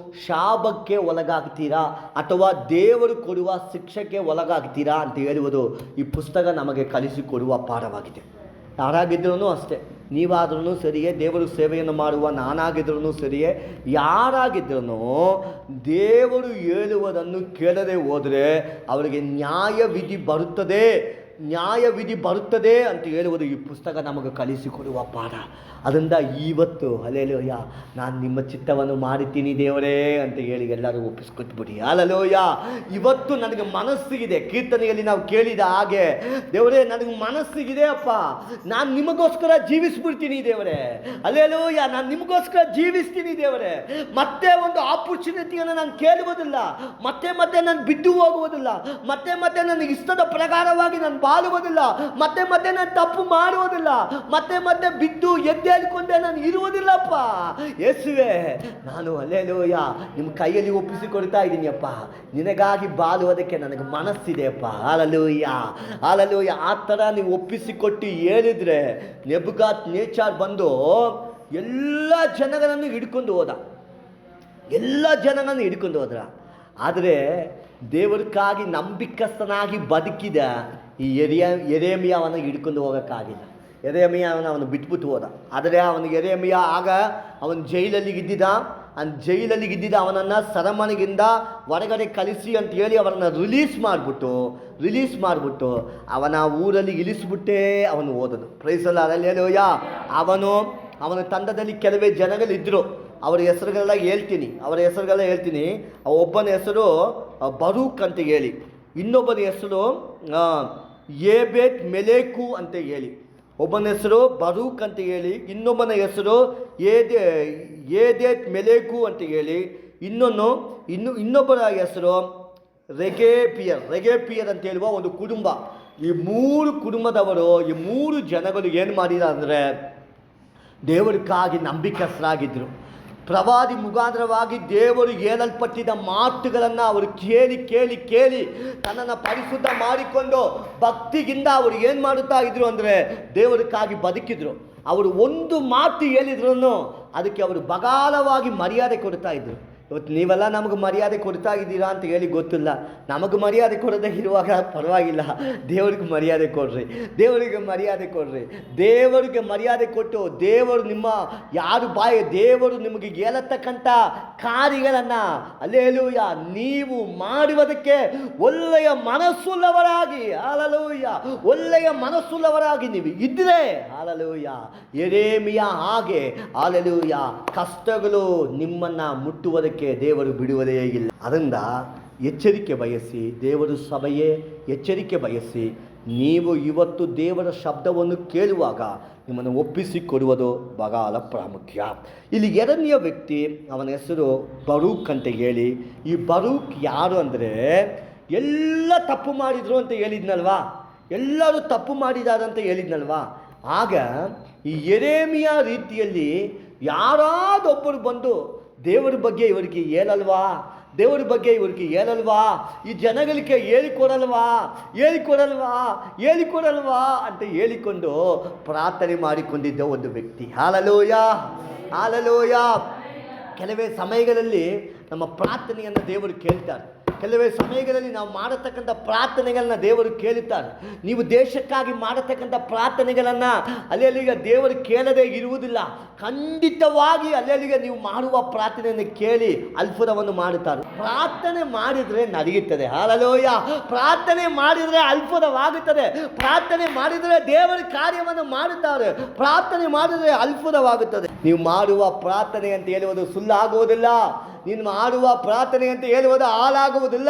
ಶಾಪಕ್ಕೆ ಒಳಗಾಗ್ತೀರಾ ಅಥವಾ ದೇವರು ಕೊಡುವ ಶಿಕ್ಷೆಗೆ ಒಳಗಾಗ್ತೀರಾ ಅಂತ ಹೇಳುವುದು ಈ ಪುಸ್ತಕ ನಮಗೆ ಕಲಿಸಿಕೊಡುವ ಪಾಠವಾಗಿದೆ. ಯಾರಾಗಿದ್ರೂ ಅಷ್ಟೇ, ನೀವಾದ್ರೂ ಸರಿಯೇ, ದೇವರು ಸೇವೆಯನ್ನು ಮಾಡುವ ನಾನಾಗಿದ್ರೂ ಸರಿಯೇ, ಯಾರಾಗಿದ್ರೂ ದೇವರು ಹೇಳುವುದನ್ನು ಕೇಳದೆ ಹೋದರೆ ಅವರಿಗೆ ನ್ಯಾಯವಿಧಿ ಬರುತ್ತದೆ ಅಂತ ಹೇಳುವುದು ಈ ಪುಸ್ತಕ ನಮಗೆ ಕಲಿಸಿಕೊಡುವ ಪಾಠ. ಅದರಿಂದ ಇವತ್ತು ಹಲ್ಲೆಲೂಯ, ನಾನು ನಿಮ್ಮ ಚಿತ್ತವನ್ನು ಮಾಡುತ್ತೀನಿ ದೇವರೇ ಅಂತ ಹೇಳಿ ಎಲ್ಲರೂ ಒಪ್ಪಿಸ್ಕೊಟ್ಬಿಡಿ. ಹಲ್ಲೆಲೂಯ. ಇವತ್ತು ನನಗೆ ಮನಸ್ಸಿಗಿದೆ, ಕೀರ್ತನೆಯಲ್ಲಿ ನಾವು ಕೇಳಿದ ಹಾಗೆ, ದೇವರೇ ನನಗೆ ಮನಸ್ಸಿಗಿದೆ ಅಪ್ಪ, ನಾನು ನಿಮಗೋಸ್ಕರ ಜೀವಿಸ್ಬಿಡ್ತೀನಿ ದೇವರೇ. ಹಲ್ಲೆಲೂಯ, ನಾನು ನಿಮಗೋಸ್ಕರ ಜೀವಿಸ್ತೀನಿ ದೇವರೇ. ಮತ್ತೆ ಒಂದು ಆಪರ್ಚುನಿಟಿಯನ್ನು ನಾನು ಕೇಳುವುದಿಲ್ಲ, ಮತ್ತೆ ನಾನು ಬಿದ್ದು ಹೋಗುವುದಿಲ್ಲ, ಮತ್ತೆ ನನಗೆ ಇಷ್ಟದ ಪ್ರಕಾರವಾಗಿ ನಾನು ಬಾಳುವುದಿಲ್ಲ, ಮತ್ತೆ ನಾನು ತಪ್ಪು ಮಾಡುವುದಿಲ್ಲ, ಮತ್ತೆ ಬಿದ್ದು ಎದ್ದೇಳಿಕೊಂಡೆ ನಾನು ಇರುವುದಿಲ್ಲಪ್ಪ. ಯೇಸುವೆ, ನಾನು ಹಲ್ಲೆಲೂಯ ನಿಮ್ಮ ಕೈಯಲ್ಲಿ ಒಪ್ಪಿಸಿಕೊಡ್ತಾ ಇದ್ದೀನಿ ಅಪ್ಪ, ನಿನಗಾಗಿ ಬಾಳುವುದಕ್ಕೆ ನನಗೆ ಮನಸ್ಸಿದೆ ಅಪ್ಪ. ಹಲ್ಲೆಲೂಯ. ಆ ಥರ ನೀವು ಒಪ್ಪಿಸಿಕೊಟ್ಟು ಹೇಳಿದರೆ ನೆಬೂಕದ್ನೆಚ್ಚರ್ ಬಂದು ಎಲ್ಲ ಜನಗಳನ್ನು ಹಿಡ್ಕೊಂಡು ಹೋದ, ಎಲ್ಲ ಜನಗಳನ್ನು ಹಿಡ್ಕೊಂಡು ಹೋದ್ರ. ಆದರೆ ದೇವರಿಗಾಗಿ ನಂಬಿಕಸ್ಥನಾಗಿ ಬದುಕಿದ ಈ ಯೆರೆಮೀಯ ಅವನಿಗೆ ಹಿಡ್ಕೊಂಡು ಹೋಗೋಕ್ಕಾಗಿಲ್ಲ. ಯೆರೆಮೀಯ ಅವನು ಬಿಟ್ಬಿಟ್ಟು ಹೋದ. ಆದರೆ ಅವನಿಗೆ ಯೆರೆಮೀಯ ಆಗ ಅವನು ಜೈಲಲ್ಲಿಗಿದ್ದಿದ್ದ. ಅವನನ್ನು ಸೆರೆಮನೆಗಿಂದ ಹೊರಗಡೆ ಕಳಿಸಿ ಅಂತ ಹೇಳಿ ಅವರನ್ನು ರಿಲೀಸ್ ಮಾಡಿಬಿಟ್ಟು ಅವನ ಊರಲ್ಲಿ ಇಳಿಸ್ಬಿಟ್ಟೇ ಅವನು ಹೋದನು. Praise the Lord, hallelujah. ಅವನ ತಂಡದಲ್ಲಿ ಕೆಲವೇ ಜನಗಳಿದ್ದರು. ಅವರ ಹೆಸರುಗಳೆಲ್ಲ ಹೇಳ್ತೀನಿ. ಒಬ್ಬನ ಹೆಸರು ಬರೂಕ್ ಅಂತ ಹೇಳಿ, ಇನ್ನೊಬ್ಬನ ಹೆಸರು ಏಬೇತ್ ಮೆಲೇಕು ಅಂತ ಹೇಳಿ. ಒಬ್ಬನ ಹೆಸರು ಬರೂಕ್ ಅಂತ ಹೇಳಿ, ಇನ್ನೊಬ್ಬನ ಹೆಸರು ಏದೇತ್ ಮೆಲೇಕು ಅಂತ ಹೇಳಿ, ಇನ್ನೊಬ್ಬರ ಹೆಸರು ರೆಗೆಪಿಯರ್ ಅಂತ ಹೇಳುವ ಒಂದು ಕುಟುಂಬ. ಈ 3 ಕುಟುಂಬದವರು, ಈ 3 ಜನಗಳು ಏನು ಮಾಡಿದ್ದಾರೆ ಅಂದರೆ ದೇವರಿಗಾಗಿ ನಂಬಿಕಸ್ಥರಾಗಿದ್ದರು. ಪ್ರವಾದಿ ಮುಖಾಂತರವಾಗಿ ದೇವರು ಹೇಳಲ್ಪಟ್ಟಿದ್ದ ಮಾತುಗಳನ್ನು ಅವರು ಕೇಳಿ ತನ್ನನ್ನು ಪರಿಶುದ್ಧ ಮಾಡಿಕೊಂಡು ಭಕ್ತಿಗಿಂದ ಅವರು ಏನು ಮಾಡುತ್ತಾ ಇದ್ರು ಅಂದರೆ ದೇವರಿಗಾಗಿ ಬದುಕಿದ್ರು. ಅವರು ಒಂದು ಮಾತು ಹೇಳಿದ್ರು ಅದಕ್ಕೆ ಅವರು ಬಗಾಲವಾಗಿ ಮರ್ಯಾದೆ ಕೊಡ್ತಾ ಇದ್ರು. ಇವತ್ತು ನೀವೆಲ್ಲ ನಮಗೆ ಮರ್ಯಾದೆ ಕೊಡ್ತಾ ಇದ್ದೀರಾ ಅಂತ ಹೇಳಿ ಗೊತ್ತಿಲ್ಲ. ನಮಗೆ ಮರ್ಯಾದೆ ಕೊಡದೇ ಇರುವಾಗ ಪರವಾಗಿಲ್ಲ, ದೇವರಿಗೆ ಮರ್ಯಾದೆ ಕೊಡ್ರಿ. ದೇವರಿಗೆ ಮರ್ಯಾದೆ ಕೊಟ್ಟು ದೇವರು ದೇವರು ನಿಮಗೆ ಹೇಳತಕ್ಕಂಥ ಕಾರ್ಯಗಳನ್ನು ಹಲ್ಲೆಲೂಯಾ ನೀವು ಮಾಡುವುದಕ್ಕೆ ಒಳ್ಳೆಯ ಮನಸ್ಸುಳ್ಳವರಾಗಿ ನೀವು ಇದ್ದರೆ ಹಲ್ಲೆಲೂಯಾ, ಯೆರೆಮೀಯ ಹಾಗೆ ಹಲ್ಲೆಲೂಯಾ, ಕಷ್ಟಗಳು ನಿಮ್ಮನ್ನು ಮುಟ್ಟುವುದಕ್ಕೆ ದೇವರು ಬಿಡುವುದೇ ಇಲ್ಲ. ಅದರಿಂದ ಎಚ್ಚರಿಕೆ ಬಯಸಿ, ದೇವರ ಸಭೆಯೇ ಎಚ್ಚರಿಕೆ ಬಯಸಿ, ನೀವು ಇವತ್ತು ದೇವರ ಶಬ್ದವನ್ನು ಕೇಳುವಾಗ ನಿಮ್ಮನ್ನು ಒಪ್ಪಿಸಿಕೊಡುವುದು ಬಹಳ ಪ್ರಾಮುಖ್ಯ. ಇಲ್ಲಿ 2ನೇ ವ್ಯಕ್ತಿ, ಅವನ ಹೆಸರು ಬರೂಕ್ ಅಂತ ಹೇಳಿ. ಈ ಬರೂಕ್ ಯಾರು ಅಂದರೆ ಎಲ್ಲ ತಪ್ಪು ಮಾಡಿದರು ಅಂತ ಹೇಳಿದ್ನಲ್ವಾ, ಎಲ್ಲರೂ ತಪ್ಪು ಮಾಡಿದ್ದಾರೆ ಅಂತ ಹೇಳಿದ್ನಲ್ವಾ. ಆಗ ಈ ಯೆರೆಮೀಯ ರೀತಿಯಲ್ಲಿ ಯಾರಾದೊಬ್ಬರು ಬಂದು ದೇವರ ಬಗ್ಗೆ ಇವರಿಗೆ ಹೇಳಲ್ವಾ, ಈ ಜನಗಳಿಗೆ ಹೇಳಿಕೊಡಲ್ವಾ ಅಂತ ಹೇಳಿಕೊಂಡು ಪ್ರಾರ್ಥನೆ ಮಾಡಿಕೊಂಡಿದ್ದ ಒಂದು ವ್ಯಕ್ತಿ. ಹಲ್ಲೆಲೂಯಾ. ಕೆಲವೇ ಸಮಯಗಳಲ್ಲಿ ನಮ್ಮ ಪ್ರಾರ್ಥನೆಯನ್ನು ದೇವರು ಕೇಳ್ತಾರೆ. ಕೆಲವೇ ಸಮಯಗಳಲ್ಲಿ ನಾವು ಮಾಡತಕ್ಕಂಥ ಪ್ರಾರ್ಥನೆಗಳನ್ನ ದೇವರು ಕೇಳುತ್ತಾರೆ. ನೀವು ದೇಶಕ್ಕಾಗಿ ಮಾಡತಕ್ಕಂಥ ಪ್ರಾರ್ಥನೆಗಳನ್ನು ಅಲ್ಲಿಗೆ ದೇವರು ಕೇಳದೇ ಇರುವುದಿಲ್ಲ. ಖಂಡಿತವಾಗಿ ಅಲ್ಲಿಗೆ ನೀವು ಮಾಡುವ ಪ್ರಾರ್ಥನೆಯನ್ನು ಕೇಳಿ ಅದ್ಭುತವನ್ನು ಮಾಡುತ್ತಾರೆ. ಪ್ರಾರ್ಥನೆ ಮಾಡಿದರೆ ನಡೆಯುತ್ತದೆ. ಹಲ್ಲೆಲೂಯಾ. ಪ್ರಾರ್ಥನೆ ಮಾಡಿದರೆ ಅದ್ಭುತವಾಗುತ್ತದೆ. ಪ್ರಾರ್ಥನೆ ಮಾಡಿದರೆ ದೇವರ ಕಾರ್ಯವನ್ನು ಮಾಡುತ್ತಾರೆ. ಪ್ರಾರ್ಥನೆ ಮಾಡಿದರೆ ಅದ್ಭುತವಾಗುತ್ತದೆ. ನೀವು ಮಾಡುವ ಪ್ರಾರ್ಥನೆ ಅಂತ ಹೇಳುವುದು ಸುಳ್ಳಾಗುವುದಿಲ್ಲ. ನೀನು ಮಾಡುವ ಪ್ರಾರ್ಥನೆ ಅಂತ ಹೇಳುವುದು ಹಾಳಾಗುವುದಿಲ್ಲ.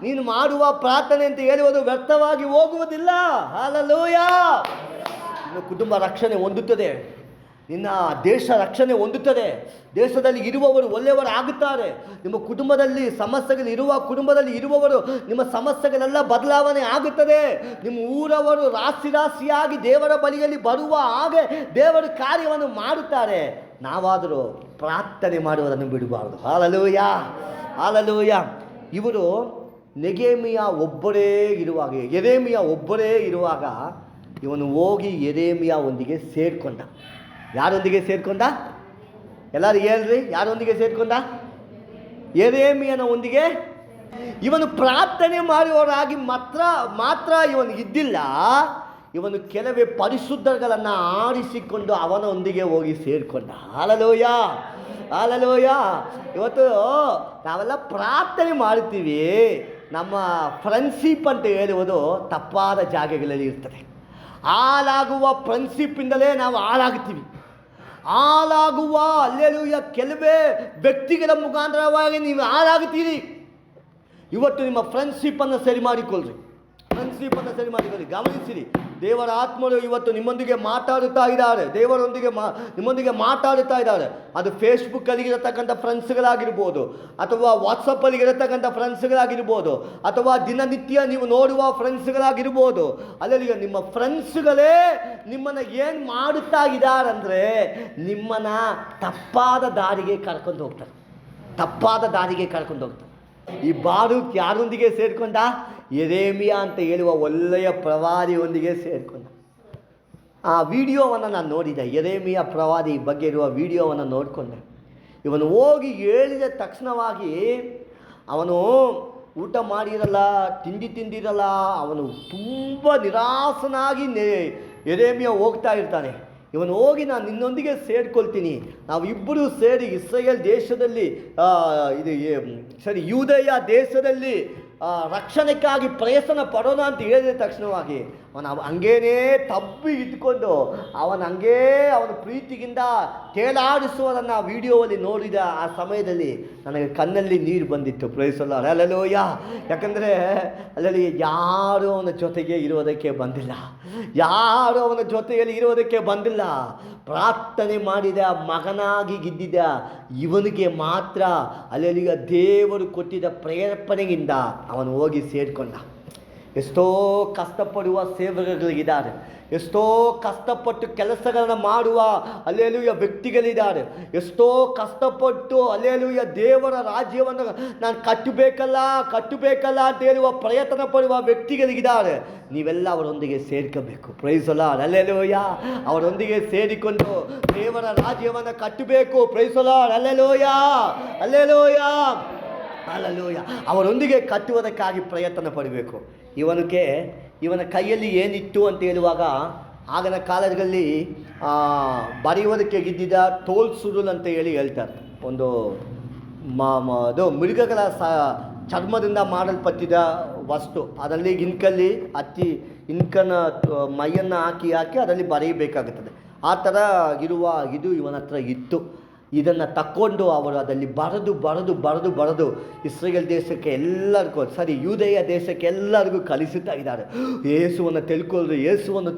ನೀನು ಮಾಡುವ ಪ್ರಾರ್ಥನೆ ಅಂತ ಹೇಳುವುದು ವ್ಯರ್ಥವಾಗಿ ಹೋಗುವುದಿಲ್ಲ. ಹಲ್ಲೆಲೂಯಾ. ನಿನ್ನ ಕುಟುಂಬ ರಕ್ಷಣೆ ಹೊಂದುತ್ತದೆ. ನಿನ್ನ ದೇಶ ರಕ್ಷಣೆ ಹೊಂದುತ್ತದೆ. ದೇಶದಲ್ಲಿ ಇರುವವರು ಒಳ್ಳೆಯವರಾಗುತ್ತಾರೆ. ನಿಮ್ಮ ಕುಟುಂಬದಲ್ಲಿ ಕುಟುಂಬದಲ್ಲಿ ಇರುವವರು ನಿಮ್ಮ ಸಮಸ್ಯೆಗಳೆಲ್ಲ ಬದಲಾವಣೆ ಆಗುತ್ತದೆ. ನಿಮ್ಮ ಊರವರು ರಾಶಿಯಾಗಿ ದೇವರ ಬಳಿಯಲ್ಲಿ ಬರುವ ಹಾಗೆ ದೇವರ ಕಾರ್ಯವನ್ನು ಮಾಡುತ್ತಾರೆ. ನಾವಾದರೂ ಪ್ರಾರ್ಥನೆ ಮಾಡುವುದನ್ನು ಬಿಡಬಾರದು. ಹಲ್ಲೆಲೂಯಾ. ಇವರು ಯೆರೆಮೀಯ ಒಬ್ಬರೇ ಇರುವಾಗ ಇವನು ಹೋಗಿ ಯೆರೆಮೀಯ ಒಂದಿಗೆ ಸೇರಿಕೊಂಡ. ಯಾರೊಂದಿಗೆ ಸೇರಿಕೊಂಡ? ಎಲ್ಲರೂ ಹೇಳ್ರಿ, ಯಾರೊಂದಿಗೆ ಸೇರಿಕೊಂಡ? ಯೆರೆಮೀಯನ ಒಂದಿಗೆ. ಇವನು ಪ್ರಾರ್ಥನೆ ಮಾಡುವವರಾಗಿ ಮಾತ್ರ ಇವನು ಇದ್ದಿಲ್ಲ. ಇವನು ಕೆಲವೇ ಪರಿಶುದ್ಧಗಳನ್ನು ಆರಿಸಿಕೊಂಡು ಅವನೊಂದಿಗೆ ಹೋಗಿ ಸೇರಿಕೊಂಡ. ಹಲ್ಲೆಲೂಯಾ. ಇವತ್ತು ನಾವೆಲ್ಲ ಪ್ರಾರ್ಥನೆ ಮಾಡ್ತೀವಿ. ನಮ್ಮ ಫ್ರೆಂಡ್ಶಿಪ್ ಅಂತ ಹೇಳುವುದು ತಪ್ಪಾದ ಜಾಗಗಳಲ್ಲಿ ಇರ್ತದೆ. ಹಾಳಾಗುವ ಫ್ರೆಂಡ್ಶಿಪ್ಪಿಂದಲೇ ನಾವು ಹಾಳಾಗ್ತೀವಿ. ಹಲ್ಲೆಲೂಯಾ, ಕೆಲವೇ ವ್ಯಕ್ತಿಗಳ ಮುಖಾಂತರವಾಗಿ ನೀವು ಹಾಳಾಗ್ತೀರಿ. ಇವತ್ತು ನಿಮ್ಮ ಫ್ರೆಂಡ್ಶಿಪ್ಪನ್ನು ಸರಿ ಮಾಡಿಕೊಳ್ಳ್ರಿ. ಗಮನಿಸಿರಿ. ದೇವರ ಆತ್ಮರು ಇವತ್ತು ನಿಮ್ಮೊಂದಿಗೆ ಮಾತಾಡುತ್ತಾ ಇದ್ದಾರೆ. ನಿಮ್ಮೊಂದಿಗೆ ಮಾತಾಡುತ್ತಾ ಇದ್ದಾರೆ. ಅದು ಫೇಸ್ಬುಕ್ಕಲ್ಲಿ ಇರತಕ್ಕಂಥ ಫ್ರೆಂಡ್ಸ್ಗಳಾಗಿರ್ಬೋದು, ಅಥವಾ ವಾಟ್ಸಪ್ಪಲ್ಲಿ ಇರತಕ್ಕಂಥ ಫ್ರೆಂಡ್ಸ್ಗಳಾಗಿರ್ಬೋದು, ಅಥವಾ ದಿನನಿತ್ಯ ನೀವು ನೋಡುವ ಫ್ರೆಂಡ್ಸ್ಗಳಾಗಿರ್ಬೋದು. ಅಲ್ಲಿ ನಿಮ್ಮ ಫ್ರೆಂಡ್ಸ್ಗಳೇ ನಿಮ್ಮನ್ನು ಏನು ಮಾಡುತ್ತಾ ಇದ್ದಾರಂದರೆ ನಿಮ್ಮನ್ನು ತಪ್ಪಾದ ದಾರಿಗೆ ಕರ್ಕೊಂಡು ಹೋಗ್ತಾರೆ. ಈ ಬಾರೂಕ್ ಯಾರೊಂದಿಗೆ ಸೇರಿಕೊಂಡ? ಯೆರೆಮೀಯ ಅಂತ ಹೇಳುವ ಒಳ್ಳೆಯ ಪ್ರವಾದಿಯೊಂದಿಗೆ ಸೇರಿಕೊಂಡ. ಆ ವಿಡಿಯೋವನ್ನು ನಾನು ನೋಡಿದೆ, ಯೆರೆಮೀಯ ಪ್ರವಾದಿ ಬಗ್ಗೆ ಇರುವ ವಿಡಿಯೋವನ್ನು ನೋಡಿಕೊಂಡೆ. ಇವನು ಹೋಗಿ ಹೇಳಿದ ತಕ್ಷಣವಾಗಿ ಅವನು ಊಟ ಮಾಡಿರಲ್ಲ, ತಿಂದಿರಲ್ಲ, ಅವನು ತುಂಬ ನಿರಾಸನಾಗಿ ಯೆರೆಮೀಯ ಹೋಗ್ತಾ ಇರ್ತಾನೆ. ಇವನು ಹೋಗಿ ನಾನು ನಿನ್ನೊಂದಿಗೆ ಸೇರಿಕೊಳ್ತೀನಿ, ನಾವಿಬ್ಬರು ಸೇರಿ ಇಸ್ರಾಯೇಲ್ ದೇಶದಲ್ಲಿ ಯೂದಯ ದೇಶದಲ್ಲಿ ರಕ್ಷಣೆಗಾಗಿ ಪ್ರಯತ್ನ ಪಡೋಣ ಅಂತ ಹೇಳಿದ ತಕ್ಷಣವಾಗಿ ಅವನು ಹಂಗೇನೇ ತಬ್ಬಿ ಇದ್ಕೊಂಡು ಅವನ ಪ್ರೀತಿಗಿಂತ ತೇಲಾಡಿಸುವುದನ್ನು ವಿಡಿಯೋದಲ್ಲಿ ನೋಡಿದ ಆ ಸಮಯದಲ್ಲಿ ನನಗೆ ಕಣ್ಣಲ್ಲಿ ನೀರು ಬಂದಿತ್ತು. Praise the Lord, hallelujah. ಯಾಕಂದರೆ ಅಲ್ಲಿ ಯಾರೂ ಅವನ ಜೊತೆಗೆ ಇರೋದಕ್ಕೆ ಬಂದಿಲ್ಲ, ಯಾರೂ ಅವನ ಜೊತೆಯಲ್ಲಿ ಇರೋದಕ್ಕೆ ಬಂದಿಲ್ಲ. ಪ್ರಾರ್ಥನೆ ಮಾಡಿದ ಮಗನಾಗಿ ಗಿದ್ದಿದ್ದ ಇವನಿಗೆ ಮಾತ್ರ ಅಲ್ಲಿಗ ದೇವರು ಕೊಟ್ಟಿದ್ದ ಪ್ರೇರೇಪಣೆಯಿಂದ ಅವನು ಹೋಗಿ ಸೇರಿಕೊಂಡ. ಎಷ್ಟೋ ಕಷ್ಟಪಡುವ ಸೇವಕಗಳಿದ್ದಾರೆ, ಎಷ್ಟೋ ಕಷ್ಟಪಟ್ಟು ಕೆಲಸಗಳನ್ನು ಮಾಡುವ ಹಲ್ಲೆಲೂಯಾ ವ್ಯಕ್ತಿಗಳಿದ್ದಾರೆ, ಎಷ್ಟೋ ಕಷ್ಟಪಟ್ಟು ಹಲ್ಲೆಲೂಯಾ ದೇವರ ರಾಜ್ಯವನ್ನು ನಾನು ಕಟ್ಟಬೇಕಲ್ಲ ಅಂತ ಹೇಳುವ ಪ್ರಯತ್ನ ಪಡುವ ವ್ಯಕ್ತಿಗಳಿದ್ದಾರೆ. ನೀವೆಲ್ಲ ಅವರೊಂದಿಗೆ ಸೇರ್ಕೋಬೇಕು. Praise the Lord, hallelujah. ಅವರೊಂದಿಗೆ ಸೇರಿಕೊಂಡು ದೇವರ ರಾಜ್ಯವನ್ನು ಕಟ್ಟಬೇಕು. Praise the Lord, hallelujah, hallelujah, hallelujah. ಅವರೊಂದಿಗೆ ಕಟ್ಟುವುದಕ್ಕಾಗಿ ಪ್ರಯತ್ನ ಪಡಬೇಕು. ಇವನ ಕೈಯಲ್ಲಿ ಏನಿತ್ತು ಅಂತ ಹೇಳುವಾಗ ಆಗಿನ ಕಾಲದಲ್ಲಿ ಬರೆಯುವುದಕ್ಕೆ ಇದ್ದಿದ್ದ ತೋಲ್ ಸುರುಲ್ ಅಂತ ಹೇಳ್ತಾರೆ. ಒಂದು ಅದು ಮೃಗಗಳ ಚರ್ಮದಿಂದ ಮಾಡಲ್ಪಟ್ಟಿದ್ದ ವಸ್ತು, ಅದರಲ್ಲಿ ಇನ್ಕಲ್ಲಿ ಇನ್ಕನ ಮೈಯನ್ನು ಹಾಕಿ ಅದರಲ್ಲಿ ಬರೆಯಬೇಕಾಗುತ್ತದೆ. ಆ ಥರ ಇರುವ ಇದು ಇವನ ಹತ್ರ ಇತ್ತು. ಇದನ್ನು ತಕ್ಕೊಂಡು ಅವರು ಅದರಲ್ಲಿ ಬರೆದು ಇಸ್ರಾಯೇಲ್ ದೇಶಕ್ಕೆ ಎಲ್ಲರಿಗೂ ಯೂದಯ ದೇಶಕ್ಕೆ ಎಲ್ಲರಿಗೂ ಕಲಿಸುತ್ತಾ ಇದ್ದಾರೆ. ಯೇಸುವನ್ನು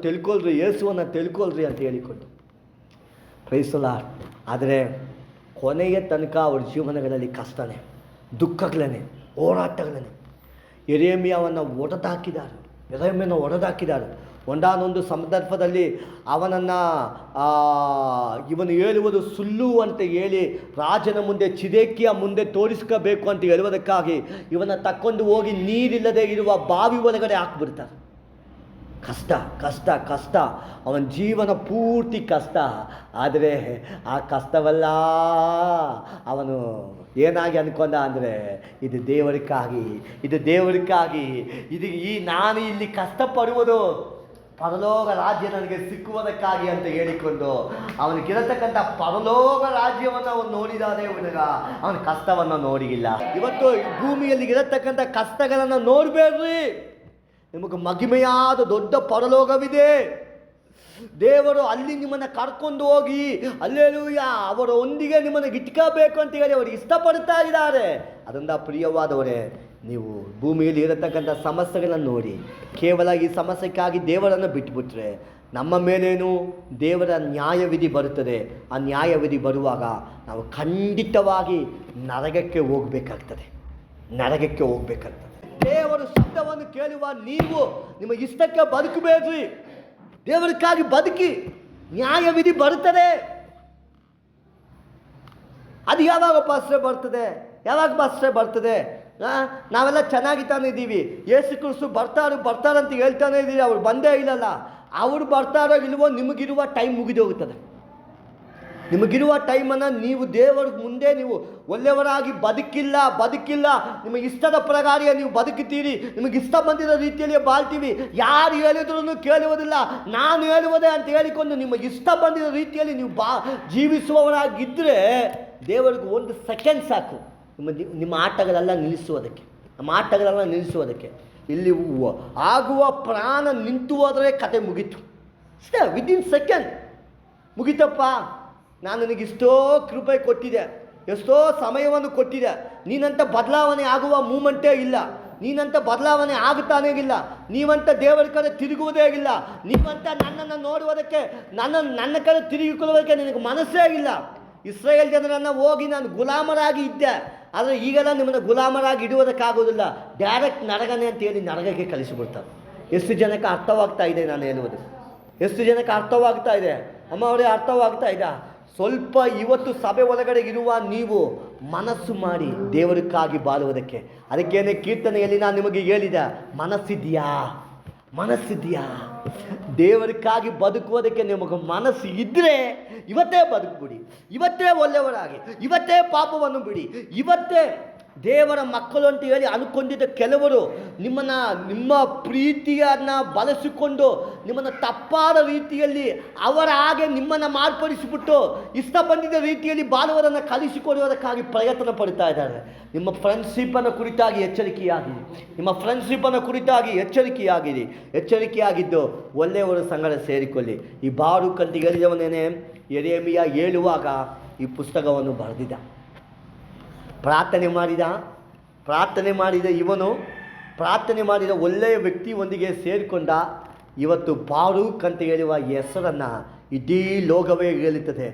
ತಿಳ್ಕೊಳ್ರಿ ಅಂತ ಹೇಳಿಕೊಂಡು. Praise the Lord. ಆದರೆ ಕೊನೆಯ ತನಕ ಅವ್ರ ಜೀವನಗಳಲ್ಲಿ ಕಷ್ಟನೇ, ದುಃಖಗಳೇ, ಹೋರಾಟಗಳೇ. ಯೆರೆಮೀಯವನ್ನು ಹೊಡೆದಾಕಿದ್ದಾರೆ. ಒಂದಾನೊಂದು ಸಂದರ್ಭದಲ್ಲಿ ಅವನನ್ನು ಇವನು ಹೇಳುವುದು ಸುಳ್ಳು ಅಂತ ಹೇಳಿ ರಾಜನ ಮುಂದೆ, ಚಿದೇಕಿಯ ಮುಂದೆ ತೋರಿಸ್ಕೋಬೇಕು ಅಂತ ಹೇಳುವುದಕ್ಕಾಗಿ ಇವನ ತಕ್ಕೊಂಡು ಹೋಗಿ ನೀರಿಲ್ಲದೆ ಇರುವ ಬಾವಿ ಒಳಗಡೆ ಹಾಕ್ಬಿಡ್ತಾರೆ. ಕಷ್ಟ ಅವನ ಜೀವನ ಪೂರ್ತಿ ಕಷ್ಟ. ಆದರೆ ಆ ಕಷ್ಟವಲ್ಲ ಅವನು ಏನಾಗಿ ಅಂದ್ಕೊಂಡ ಅಂದರೆ ಇದು ದೇವರಿಗಾಗಿ ನಾನು ಇಲ್ಲಿ ಕಷ್ಟಪಡುವುದು ಪರಲೋಕ ರಾಜ್ಯ ನನಗೆ ಸಿಕ್ಕುವುದಕ್ಕಾಗಿ ಅಂತ ಹೇಳಿಕೊಂಡು ಅವನಿಗಿರತಕ್ಕಂಥ ಪರಲೋಕ ರಾಜ್ಯವನ್ನು ಅವನು ನೋಡಿದಾನೆ ಹುಡುಗ, ಅವನ ಕಷ್ಟವನ್ನು ನೋಡಿಲ್ಲ. ಇವತ್ತು ಭೂಮಿಯಲ್ಲಿ ಇರತಕ್ಕಂಥ ಕಷ್ಟಗಳನ್ನು ನೋಡಬೇಡ್ರಿ. ನಿಮಗೆ ಮಹಿಮೆಯಾದ ದೊಡ್ಡ ಪರಲೋಕವಿದೆ. ದೇವರು ಅಲ್ಲಿ ನಿಮ್ಮನ್ನು ಕರ್ಕೊಂಡು ಹೋಗಿ ಹಲ್ಲೆಲೂಯಾ ಅವರೊಂದಿಗೆ ನಿಮ್ಮನ್ನು ಇಟ್ಕೋಬೇಕು ಅಂತ ಹೇಳಿ ಅವರು ಇಷ್ಟಪಡ್ತಾ ಇದ್ದಾರೆ. ಅದರಿಂದ ಪ್ರಿಯವಾದವರೇ, ನೀವು ಭೂಮಿಯಲ್ಲಿ ಇರತಕ್ಕಂಥ ಸಮಸ್ಯೆಗಳನ್ನು ನೋಡಿ ಕೇವಲ ಈ ಸಮಸ್ಯೆಗಾಗಿ ದೇವರನ್ನು ಬಿಟ್ಟುಬಿಟ್ರೆ ನಮ್ಮ ಮೇಲೇನು ದೇವರ ನ್ಯಾಯವಿಧಿ ಬರುತ್ತದೆ. ಆ ನ್ಯಾಯವಿಧಿ ಬರುವಾಗ ನಾವು ಖಂಡಿತವಾಗಿ ನರಕಕ್ಕೆ ಹೋಗಬೇಕಾಗ್ತದೆ. ದೇವರ ಶಬ್ದವನ್ನು ಕೇಳುವ ನೀವು ನಿಮ್ಮ ಇಷ್ಟಕ್ಕೆ ಬದುಕಬೇಡ್ರಿ. ದೇವರಿಗಾಗಿ ಬದುಕಿ, ನ್ಯಾಯವಿಧಿ ಬರುತ್ತದೆ. ಅದು ಯಾವಾಗ ಪಾಸ್ಟ್ರೆ ಬರ್ತದೆ? ನಾವೆಲ್ಲ ಚೆನ್ನಾಗಿ ತಾನೇ ಇದ್ದೀವಿ. ಯೇಸು ಕ್ರಿಸ್ತು ಬರ್ತಾರಂತ ಹೇಳ್ತಾನೆ ಇದ್ದೀವಿ. ಅವ್ರು ಬಂದೇ ಇಲ್ಲಲ್ಲ. ಅವ್ರು ಬರ್ತಾರೋ ಇಲ್ವೋ ನಿಮಗಿರುವ ಟೈಮ್ ಮುಗಿದೋಗುತ್ತದೆ. ನಿಮಗಿರುವ ಟೈಮನ್ನು ನೀವು ದೇವರ ಮುಂದೆ ನೀವು ಒಳ್ಳೆಯವರಾಗಿ ಬದುಕಿಲ್ಲ. ನಿಮಗೆ ಇಷ್ಟದ ಪ್ರಕಾರ ನೀವು ಬದುಕುತ್ತೀರಿ. ನಿಮಗೆ ಇಷ್ಟ ಬಂದಿರೋ ರೀತಿಯಲ್ಲಿ ಬಾಳ್ತೀವಿ. ಯಾರು ಹೇಳಿದ್ರೂ ಕೇಳುವುದಿಲ್ಲ, ನಾನು ಹೇಳುವುದೇ ಅಂತ ಹೇಳಿಕೊಂಡು ನಿಮಗೆ ಇಷ್ಟ ಬಂದಿರೋ ರೀತಿಯಲ್ಲಿ ನೀವು ಜೀವಿಸುವವರಾಗಿದ್ದರೆ ದೇವರಿಗೆ 1 ಸೆಕೆಂಡ್ ಸಾಕು ನಿಮ್ಮ ಆಟಗಳೆಲ್ಲ ನಿಲ್ಲಿಸುವುದಕ್ಕೆ. ಇಲ್ಲಿ ಆಗುವ ಪ್ರಾಣ ನಿಂತು ಹೋದರೆ ಕತೆ ಮುಗೀತು. ಅಷ್ಟೇ, ವಿದಿನ್ ಸೆಕೆಂಡ್ ಮುಗೀತಪ್ಪ. ನಾನು ನಿನಗಿಷ್ಟೋ ಕೃಪೆ ಕೊಟ್ಟಿದ್ದೆ, ಎಷ್ಟೋ ಸಮಯವನ್ನು ಕೊಟ್ಟಿದ್ದೆ. ನೀನಂತ ಬದಲಾವಣೆ ಆಗುವ ಮೂಮೆಂಟೇ ಇಲ್ಲ. ನೀನಂತ ಬದಲಾವಣೆ ಆಗುತ್ತಾನೇ ಇಲ್ಲ. ನೀವಂತ ದೇವರ ಕಡೆ ತಿರುಗುವುದೇ ಇಲ್ಲ. ನೀವಂತ ನನ್ನನ್ನು ನೋಡುವುದಕ್ಕೆ, ನನ್ನ ಕಡೆ ತಿರುಗಿಕೊಳ್ಳುವುದಕ್ಕೆ ನಿನಗೆ ಮನಸ್ಸೇ ಇಲ್ಲ. ಇಸ್ರಾಯೇಲ್ ಜನರನ್ನು ಹೋಗಿ ನಾನು ಗುಲಾಮರಾಗಿ ಇದ್ದೆ, ಆದರೆ ಈಗೆಲ್ಲ ನಿಮ್ಮನ್ನು ಗುಲಾಮರಾಗಿ ಇಡುವುದಕ್ಕಾಗೋದಿಲ್ಲ. ಡೈರೆಕ್ಟ್ ನರಗನೆ ಅಂತೇಳಿ ನರಗಕ್ಕೆ ಕಳಿಸಿಬಿಡ್ತಾರೆ. ಎಷ್ಟು ಜನಕ್ಕೆ ಅರ್ಥವಾಗ್ತಾ ಇದೆ ನಾನು ಹೇಳುವುದು? ಎಷ್ಟು ಜನಕ್ಕೆ ಅರ್ಥವಾಗ್ತಾ ಇದೆ? ಅಮ್ಮ ಅವರೇ ಅರ್ಥವಾಗ್ತಾ ಇದೆ? ಸ್ವಲ್ಪ ಇವತ್ತು ಸಭೆ ಒಳಗಡೆ ಇರುವ ನೀವು ಮನಸ್ಸು ಮಾಡಿ ದೇವರಿಗಾಗಿ ಬಾಳುವುದಕ್ಕೆ. ಅದಕ್ಕೇನೆ ಕೀರ್ತನೆಯಲ್ಲಿ ನಾನು ನಿಮಗೆ ಹೇಳಿದೆ, ಮನಸ್ಸಿದೆಯಾ? ದೇವರಿಗಾಗಿ ಬದುಕುವುದಕ್ಕೆ ನಿಮಗೆ ಮನಸ್ಸು ಇದ್ದರೆ ಇವತ್ತೇ ಬದುಕ್ಬಿಡಿ, ಇವತ್ತೇ ಒಳ್ಳೆಯವರಾಗಿ, ಇವತ್ತೇ ಪಾಪವನ್ನು ಬಿಡಿ. ಇವತ್ತೇ ದೇವರ ಮಕ್ಕಳು ಅಂತ ಹೇಳಿ ಅನ್ಕೊಂಡಿದ್ದ ಕೆಲವರು ನಿಮ್ಮ ಪ್ರೀತಿಯನ್ನು ಬಳಸಿಕೊಂಡು ನಿಮ್ಮನ್ನು ತಪ್ಪಾದ ರೀತಿಯಲ್ಲಿ ಅವರ ಹಾಗೆ ನಿಮ್ಮನ್ನು ಮಾರ್ಪಡಿಸಿಬಿಟ್ಟು ಇಷ್ಟ ಬಂದಿದ್ದ ರೀತಿಯಲ್ಲಿ ಬಾಳುವರನ್ನು ಕಲಿಸಿಕೊಡುವುದಕ್ಕಾಗಿ ಪ್ರಯತ್ನ ಪಡ್ತಾ ಇದ್ದಾರೆ. ನಿಮ್ಮ ಫ್ರೆಂಡ್ಶಿಪ್ಪನ್ನು ಕುರಿತಾಗಿ ಎಚ್ಚರಿಕೆಯಾಗಿರಿ, ನಿಮ್ಮ ಫ್ರೆಂಡ್ಶಿಪ್ಪನ್ನು ಕುರಿತಾಗಿ ಎಚ್ಚರಿಕೆಯಾಗಿದ್ದು ಒಳ್ಳೆಯವರ ಸಂಗಡ ಸೇರಿಕೊಳ್ಳಿ. ಈ ಬಾರೂಕ್ ಅಂತ ಹೇಳಿದವನೇನೆ ಯೆರೆಮೀಯ ಹೇಳುವಾಗ ಈ ಪುಸ್ತಕವನ್ನು ಬರೆದಿದ್ದ. ಪ್ರಾರ್ಥನೆ ಮಾಡಿದ ಇವನು ಪ್ರಾರ್ಥನೆ ಮಾಡಿದ ಒಳ್ಳೆಯ ವ್ಯಕ್ತಿಯೊಂದಿಗೆ ಸೇರಿಕೊಂಡ. ಇವತ್ತು ಬಾರೂಕ್ ಅಂತ ಹೇಳುವ ಹೆಸರನ್ನು ಇಡೀ ಲೋಕವೇ ಹೇಳುತ್ತದೆ.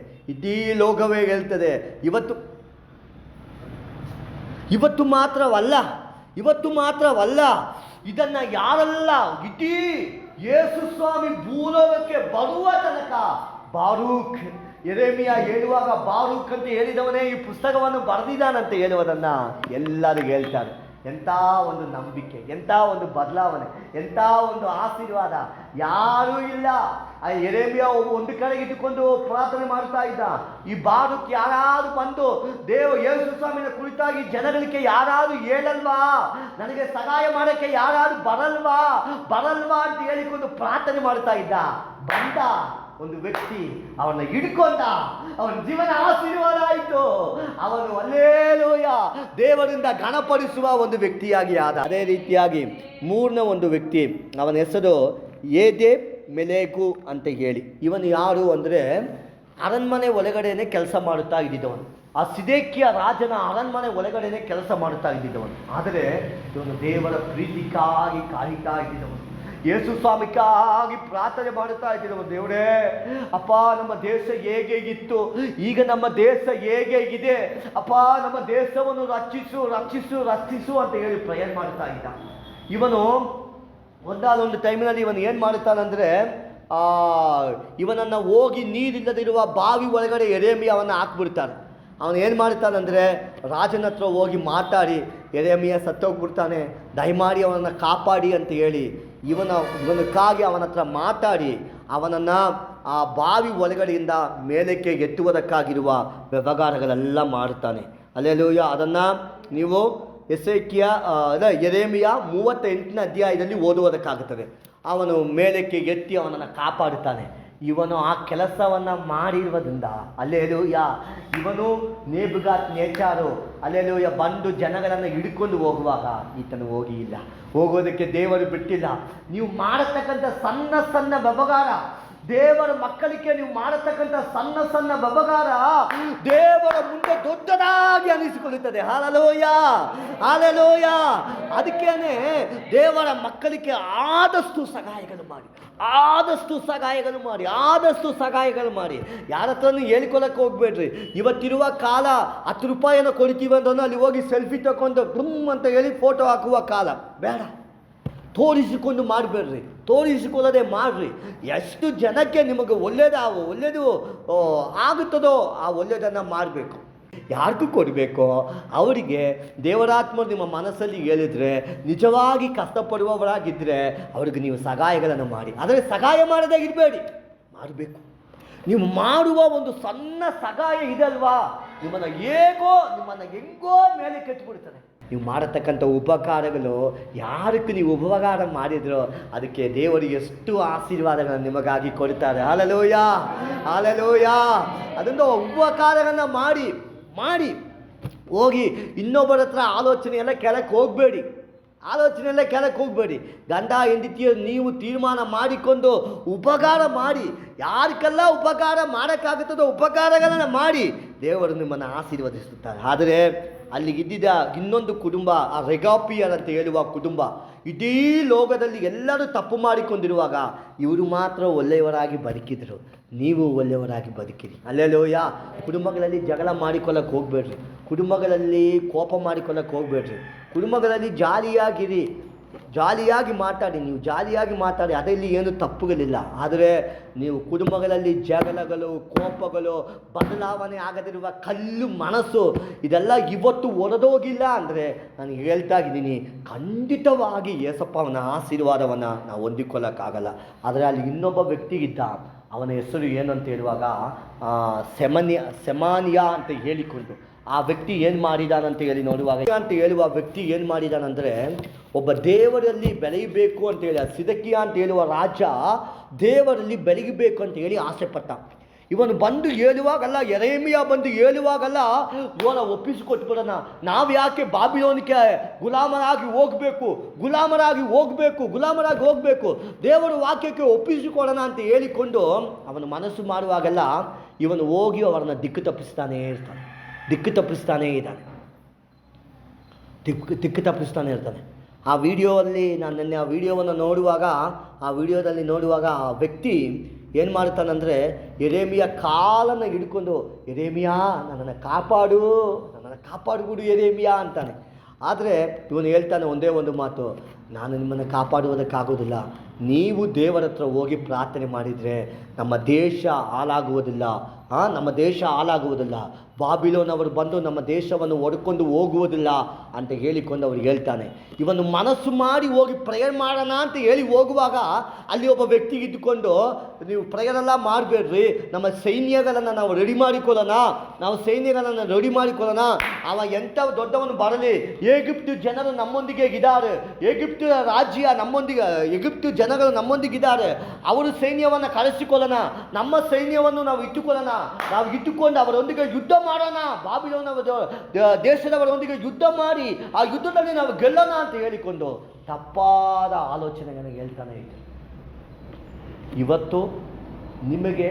ಇವತ್ತು ಮಾತ್ರವಲ್ಲ, ಇದನ್ನು ಯಾರೆಲ್ಲ ಇಡೀ ಯೇಸು ಸ್ವಾಮಿ ಭೂಲೋಕಕ್ಕೆ ಬರುವ ತನಕ ಬಾರೂಕ್, ಯೆರೆಮೀಯ ಹೇಳುವಾಗ ಬಾರೂಕ್ ಅಂತ ಹೇಳಿದವನೇ ಈ ಪುಸ್ತಕವನ್ನು ಬರೆದಿದ್ದಾನಂತ ಹೇಳುವುದನ್ನು ಎಲ್ಲರಿಗೂ ಹೇಳ್ತಾರೆ. ಎಂಥ ಒಂದು ನಂಬಿಕೆ, ಎಂಥ ಒಂದು ಬದಲಾವಣೆ, ಎಂಥ ಒಂದು ಆಶೀರ್ವಾದ. ಯಾರೂ ಇಲ್ಲ. ಆ ಯೆರೆಮೀಯ ಒಂದು ಕಡೆಗೆ ಇಟ್ಟುಕೊಂಡು ಪ್ರಾರ್ಥನೆ ಮಾಡ್ತಾ ಇದ್ದ. ಈ ಬಾರೂಕ್ ಯಾರಾದರೂ ಬಂದು ಯೇಸು ಸ್ವಾಮಿನ ಕುರಿತಾಗಿ ಜನಗಳಿಗೆ ಯಾರಾದರೂ ಹೇಳಲ್ವಾ, ನನಗೆ ಸಹಾಯ ಮಾಡೋಕ್ಕೆ ಯಾರಾದರೂ ಬರಲ್ವಾ ಅಂತ ಹೇಳಿಕೊಂಡು ಪ್ರಾರ್ಥನೆ ಮಾಡ್ತಾ ಇದ್ದ. ಬಂದ ಒಂದು ವ್ಯಕ್ತಿ ಅವನ್ನ ಹಿಡ್ಕೊಂಡ, ಅವನ ಜೀವನ ಆಶೀರ್ವಾದ ಆಯಿತು. ಅವನು ಹಲ್ಲೆಲೂಯ ದೇವರಿಂದ ಗಣಪಡಿಸುವ ಒಂದು ವ್ಯಕ್ತಿಯಾಗಿ ಆದ. ಅದೇ ರೀತಿಯಾಗಿ ಮೂರನೇ ಒಂದು ವ್ಯಕ್ತಿ, ಅವನ ಹೆಸರು ಯೆದೆಪ್ ಮೆಲೆಕು ಅಂತ ಹೇಳಿ. ಇವನು ಯಾರು ಅಂದರೆ ಅರಣ್ಮನೆ ಒಳಗಡೆನೆ ಕೆಲಸ ಮಾಡುತ್ತಾ ಇದ್ದಿದ್ದವನು. ಆ ಸಿದೇಕಿಯ ರಾಜನ ಅರಣ್ಮನೆ ಒಳಗಡೆನೆ ಕೆಲಸ ಮಾಡುತ್ತಾ ಇದ್ದಿದ್ದವನು. ಆದರೆ ಇವನು ದೇವರ ಪ್ರೀತಿಗಾಗಿ ಕಾಯ್ತಾ ಇದ್ದಿದ್ದವನು. ಯೇಸು ಸ್ವಾಮಿಗಾಗಿ ಪ್ರಾರ್ಥನೆ ಮಾಡುತ್ತಾ ಇದ್ದಿದ್ದವನು. ದೇವರೇ ಅಪ್ಪ, ನಮ್ಮ ದೇಶ ಹೇಗೆ ಇತ್ತು, ಈಗ ನಮ್ಮ ದೇಶ ಹೇಗೆ ಇದೆ ಅಪ್ಪ, ನಮ್ಮ ದೇಶವನ್ನು ರಕ್ಷಿಸು ಅಂತ ಹೇಳಿ ಪ್ರೇಯರ್ ಮಾಡ್ತಾ ಇದ್ದ. ಇವನು ಒಂದಾದೊಂದು ಟೈಮಿನಲ್ಲಿ ಇವನು ಏನು ಮಾಡುತ್ತಾನಂದರೆ, ಇವನನ್ನು ಹೋಗಿ ನೀರಿಲ್ಲದಿರುವ ಬಾವಿ ಒಳಗಡೆ ಯೆರೆಮೀಯ ಅವನ್ನ ಹಾಕ್ಬಿಡ್ತಾನೆ. ಅವನು ಏನು ಮಾಡ್ತಾನಂದರೆ ರಾಜನ ಹತ್ರ ಹೋಗಿ ಮಾತಾಡಿ, ಯೆರೆಮೀಯ ಸತ್ತೋಗ್ಬಿಡ್ತಾನೆ, ದಯಮಾಡಿ ಅವನನ್ನು ಕಾಪಾಡಿ ಅಂತ ಹೇಳಿ ಇವನಕ್ಕಾಗಿ ಅವನ ಹತ್ರ ಮಾತಾಡಿ ಅವನನ್ನು ಆ ಬಾವಿ ಒಳಗಡೆಯಿಂದ ಮೇಲಕ್ಕೆ ಎತ್ತುವುದಕ್ಕಾಗಿರುವ ವ್ಯವಹಾರಗಳೆಲ್ಲ ಮಾಡುತ್ತಾನೆ. ಹಲ್ಲೆಲೂಯ. ಅದನ್ನು ನೀವು ಯೆರೆಮೀಯ 38ನೇ ಅಧ್ಯಾಯದಲ್ಲಿ ಓದುವುದಕ್ಕಾಗುತ್ತದೆ. ಅವನು ಮೇಲಕ್ಕೆ ಎತ್ತಿ ಅವನನ್ನು ಕಾಪಾಡುತ್ತಾನೆ. ಇವನು ಆ ಕೆಲಸವನ್ನು ಮಾಡಿರುವುದರಿಂದ ಹಲ್ಲೆಲೂಯ, ಇವನು ನೇಬೂಕದ್ನೆಚ್ಚರನು ಹಲ್ಲೆಲೂಯ ಬಂದು ಜನಗಳನ್ನು ಹಿಡ್ಕೊಂಡು ಹೋಗುವಾಗ ಈತನು ಹೋಗೋದಕ್ಕೆ ದೇವರು ಬಿಟ್ಟಿಲ್ಲ. ನೀವು ಮಾಡತಕ್ಕಂಥ ಸಣ್ಣ ವ್ಯವಹಾರ, ದೇವರ ಮಕ್ಕಳಿಗೆ ನೀವು ಮಾಡತಕ್ಕಂಥ ಸಣ್ಣ ವ್ಯವಹಾರ ದೇವರ ಮುಂದೆ ದೊಡ್ಡದಾಗಿ ಅನಿಸಿಕೊಳ್ಳುತ್ತದೆ. ಹಲ್ಲೆಲೂಯ. ಅದಕ್ಕೇನೆ ದೇವರ ಮಕ್ಕಳಿಗೆ ಆದಷ್ಟು ಸಹಾಯಗಳು ಮಾಡಿ ಯಾರ ಹತ್ರನೂ ಹೇಳಿಕೊಳ್ಳಕ್ಕೆ ಹೋಗ್ಬೇಡ್ರಿ. ಇವತ್ತಿರುವ ಕಾಲ 10 ರೂಪಾಯಿಯನ್ನು ಕೊಡ್ತೀವಿ ಅಂದ್ರೂ ಅಲ್ಲಿ ಹೋಗಿ ಸೆಲ್ಫಿ ತಗೊಂಡು ಅಂತ ಹೇಳಿ ಫೋಟೋ ಹಾಕುವ ಕಾಲ ಬೇಡ. ತೋರಿಸಿಕೊಳ್ಳದೆ ಮಾಡ್ರಿ. ಎಷ್ಟು ಜನಕ್ಕೆ ನಿಮಗೆ ಒಳ್ಳೆಯದು ಆಗುತ್ತದೋ ಆ ಒಳ್ಳೆಯದನ್ನು ಮಾಡಬೇಕು. ಯಾರಿಗೂ ಕೊಡಬೇಕೋ ಅವರಿಗೆ ದೇವರಾತ್ಮರು ನಿಮ್ಮ ಮನಸ್ಸಲ್ಲಿ ಹೇಳಿದರೆ, ನಿಜವಾಗಿ ಕಷ್ಟಪಡುವವರಾಗಿದ್ದರೆ ಅವ್ರಿಗೆ ನೀವು ಸಹಾಯಗಳನ್ನು ಮಾಡಿ. ಆದರೆ ಸಹಾಯ ಮಾಡದೇ ಇರಬೇಡಿ, ಮಾಡಬೇಕು. ನೀವು ಮಾಡುವ ಒಂದು ಸಣ್ಣ ಸಹಾಯ ಇದಲ್ವಾ, ನಿಮ್ಮನ್ನು ಹೆಂಗೋ ಮೇಲೆ ಕೆಟ್ಟುಬಿಡ್ತಾರೆ. ನೀವು ಮಾಡತಕ್ಕಂಥ ಉಪಕಾರಗಳು ಯಾರಕ್ಕೆ ನೀವು ಉಪಕಾರ ಮಾಡಿದ್ರೋ ಅದಕ್ಕೆ ದೇವರಿಗೆ ಎಷ್ಟು ಆಶೀರ್ವಾದಗಳನ್ನು ನಿಮಗಾಗಿ ಕೊಡ್ತಾರೆ. ಹಲ್ಲೆಲೂಯ. ಅದೊಂದು ಉಪಕಾರಗಳನ್ನು ಮಾಡಿ ಹೋಗಿ ಇನ್ನೊಬ್ಬರ ಹತ್ರ ಆಲೋಚನೆ ಎಲ್ಲ ಕೆಳಕ್ಕೆ ಹೋಗಬೇಡಿ. ಗಂಡ ಹೆಂಡತಿಯರು ನೀವು ತೀರ್ಮಾನ ಮಾಡಿಕೊಂಡು ಉಪಕಾರ ಮಾಡಿ, ಯಾರಿಗೆಲ್ಲ ಉಪಕಾರ ಮಾಡೋಕ್ಕಾಗುತ್ತದೋ ಉಪಕಾರಗಳನ್ನು ಮಾಡಿ ದೇವರು ನಿಮ್ಮನ್ನು ಆಶೀರ್ವದಿಸುತ್ತಾರೆ. ಆದರೆ ಅಲ್ಲಿಗಿದ್ದಿದ್ದ ಇನ್ನೊಂದು ಕುಟುಂಬ, ಆ ರೆಗಾಪಿಯರ್ ಅಂತ ಹೇಳುವ ಕುಟುಂಬ, ಇಡೀ ಲೋಕದಲ್ಲಿ ಎಲ್ಲರೂ ತಪ್ಪು ಮಾಡಿಕೊಂಡಿರುವಾಗ ಇವರು ಮಾತ್ರ ಒಳ್ಳೆಯವರಾಗಿ ಬದುಕಿದರು. ನೀವು ಒಳ್ಳೆಯವರಾಗಿ ಬದುಕಿರಿ. ಹಲ್ಲೆಲೂಯ. ಕುಟುಂಬಗಳಲ್ಲಿ ಜಗಳ ಮಾಡಿಕೊಳ್ಳಕ್ಕೆ ಹೋಗಬೇಡ್ರಿ, ಕುಟುಂಬಗಳಲ್ಲಿ ಕೋಪ ಮಾಡಿಕೊಳ್ಳಕ್ಕೆ ಹೋಗಬೇಡ್ರಿ, ಕುಟುಂಬಗಳಲ್ಲಿ ಜಾಲಿಯಾಗಿರಿ. ಜಾಲಿಯಾಗಿ ಮಾತಾಡಿ, ನೀವು ಜಾಲಿಯಾಗಿ ಮಾತಾಡಿ, ಅದರಲ್ಲಿ ಏನು ತಪ್ಪುಗಳಿಲ್ಲ. ಆದರೆ ನೀವು ಕುಟುಂಬಗಳಲ್ಲಿ ಜಗಳಗಳು, ಕೋಪಗಳು, ಬದಲಾವಣೆ ಆಗದಿರುವ ಕಲ್ಲು ಮನಸ್ಸು ಇದೆಲ್ಲ ಇವತ್ತು ಹೊರದೋಗಿಲ್ಲ ಅಂದರೆ ನಾನು ಹೇಳ್ತಾ ಇದ್ದೀನಿ, ಖಂಡಿತವಾಗಿ ಯೇಸಪ್ಪನ ಆಶೀರ್ವಾದವನ್ನು ನಾವು ಹೊಂದಿಕೊಳ್ಳೋಕ್ಕಾಗಲ್ಲ. ಆದರೆ ಅಲ್ಲಿ ಇನ್ನೊಬ್ಬ ವ್ಯಕ್ತಿ ಇದ್ದ, ಅವನ ಹೆಸರು ಏನು ಅಂತ ಹೇಳುವಾಗ ಸೆಮಾನಿಯಾ ಅಂತ ಹೇಳಿಕೊಂಡು ಆ ವ್ಯಕ್ತಿ ಏನು ಮಾಡಿದಾನಂತ ಹೇಳಿ ನೋಡುವಾಗ ಅಂತ ಹೇಳುವ ವ್ಯಕ್ತಿ ಏನು ಮಾಡಿದಾನಂದರೆ, ಒಬ್ಬ ದೇವರಲ್ಲಿ ಬೆಳೆಯಬೇಕು ಅಂತ ಹೇಳಿ, ಸಿದಕಿಯಾ ಅಂತ ಹೇಳುವ ರಾಜ ದೇವರಲ್ಲಿ ಬೆಳಗಬೇಕು ಅಂತ ಹೇಳಿ ಆಸೆ ಪಟ್ಟ. ಇವನು ಬಂದು ಹೇಳುವಾಗಲ್ಲ, ಯೆರೆಮೀಯ ಬಂದು ಹೇಳುವಾಗಲ್ಲ, ಇವನ ಒಪ್ಪಿಸಿಕೊಟ್ಬಿಡೋಣ, ನಾವು ಯಾಕೆ ಬಾಬಿಲೋನಿಗೆ ಗುಲಾಮರಾಗಿ ಹೋಗಬೇಕು, ದೇವರ ವಾಕ್ಯಕ್ಕೆ ಒಪ್ಪಿಸಿಕೊಡೋಣ ಅಂತ ಹೇಳಿಕೊಂಡು ಅವನು ಮನಸ್ಸು ಮಾಡುವಾಗಲ್ಲ, ಇವನು ಹೋಗಿ ಅವರನ್ನು ದಿಕ್ಕು ತಪ್ಪಿಸ್ತಾನೇ ಇರ್ತಾನೆ. ಆ ವಿಡಿಯೋದಲ್ಲಿ ನಾನು ನಿನ್ನೆ ಆ ವಿಡಿಯೋವನ್ನು ನೋಡುವಾಗ ಆ ವ್ಯಕ್ತಿ ಏನು ಮಾಡ್ತಾನಂದರೆ, ಯೆರೆಮೀಯ ಕಾಲನ್ನು ಹಿಡ್ಕೊಂಡು, ಯೆರೆಮೀಯ ನನ್ನನ್ನು ಕಾಪಾಡುಬಿಡು ಯೆರೆಮೀಯ ಅಂತಾನೆ. ಆದರೆ ಇವನು ಹೇಳ್ತಾನೆ ಒಂದೇ ಒಂದು ಮಾತು, ನಾನು ನಿಮ್ಮನ್ನು ಕಾಪಾಡುವುದಕ್ಕಾಗೋದಿಲ್ಲ, ನೀವು ದೇವರ ಹತ್ರ ಹೋಗಿ ಪ್ರಾರ್ಥನೆ ಮಾಡಿದರೆ ನಮ್ಮ ದೇಶ ಹಾಳಾಗುವುದಿಲ್ಲ. ಬಾಬಿಲೋನವರು ಬಂದು ನಮ್ಮ ದೇಶವನ್ನು ಒಡ್ಕೊಂಡು ಹೋಗುವುದಿಲ್ಲ ಅಂತ ಹೇಳಿಕೊಂಡು ಅವ್ರು ಹೇಳ್ತಾನೆ. ಇವನು ಮನಸ್ಸು ಮಾಡಿ ಹೋಗಿ ಪ್ರೇಯರ್ ಮಾಡೋಣ ಅಂತ ಹೇಳಿ ಹೋಗುವಾಗ ಅಲ್ಲಿ ಒಬ್ಬ ವ್ಯಕ್ತಿ ಇದ್ದುಕೊಂಡು, ನೀವು ಪ್ರೇಯರೆಲ್ಲ ಮಾಡಬೇಡ್ರಿ, ನಮ್ಮ ಸೈನ್ಯಗಳನ್ನು ನಾವು ರೆಡಿ ಮಾಡಿಕೊಳ್ಳೋಣ, ಅವ ಎಂಥ ದೊಡ್ಡವನು ಬರಲಿ, ಈಜಿಪ್ಟ್ ಜನರು ನಮ್ಮೊಂದಿಗೆ ಇದ್ದಾರೆ, ಈಜಿಪ್ಟ್ ಜನಗಳು ನಮ್ಮೊಂದಿಗಿದ್ದಾರೆ, ಅವರು ಸೈನ್ಯವನ್ನು ಕಳಿಸಿಕೊಳ್ಳೋಣ, ನಮ್ಮ ಸೈನ್ಯವನ್ನು ನಾವು ಇಟ್ಟುಕೊಂಡು ಅವರೊಂದಿಗೆ ಯುದ್ಧ ಮಾಡೋಣ, ಬಾಬಿಲೋನ ದೇಶದವರೊಂದಿಗೆ ಯುದ್ಧ ಮಾಡಿ ಆ ಯುದ್ಧದಲ್ಲಿ ನಾವು ಗೆಲ್ಲೋಣ ಅಂತ ಹೇಳಿಕೊಂಡು ತಪ್ಪಾದ ಆಲೋಚನೆಗಳನ್ನು ಹೇಳ್ತಾನೆ ಇದೆ. ಇವತ್ತು ನಿಮಗೆ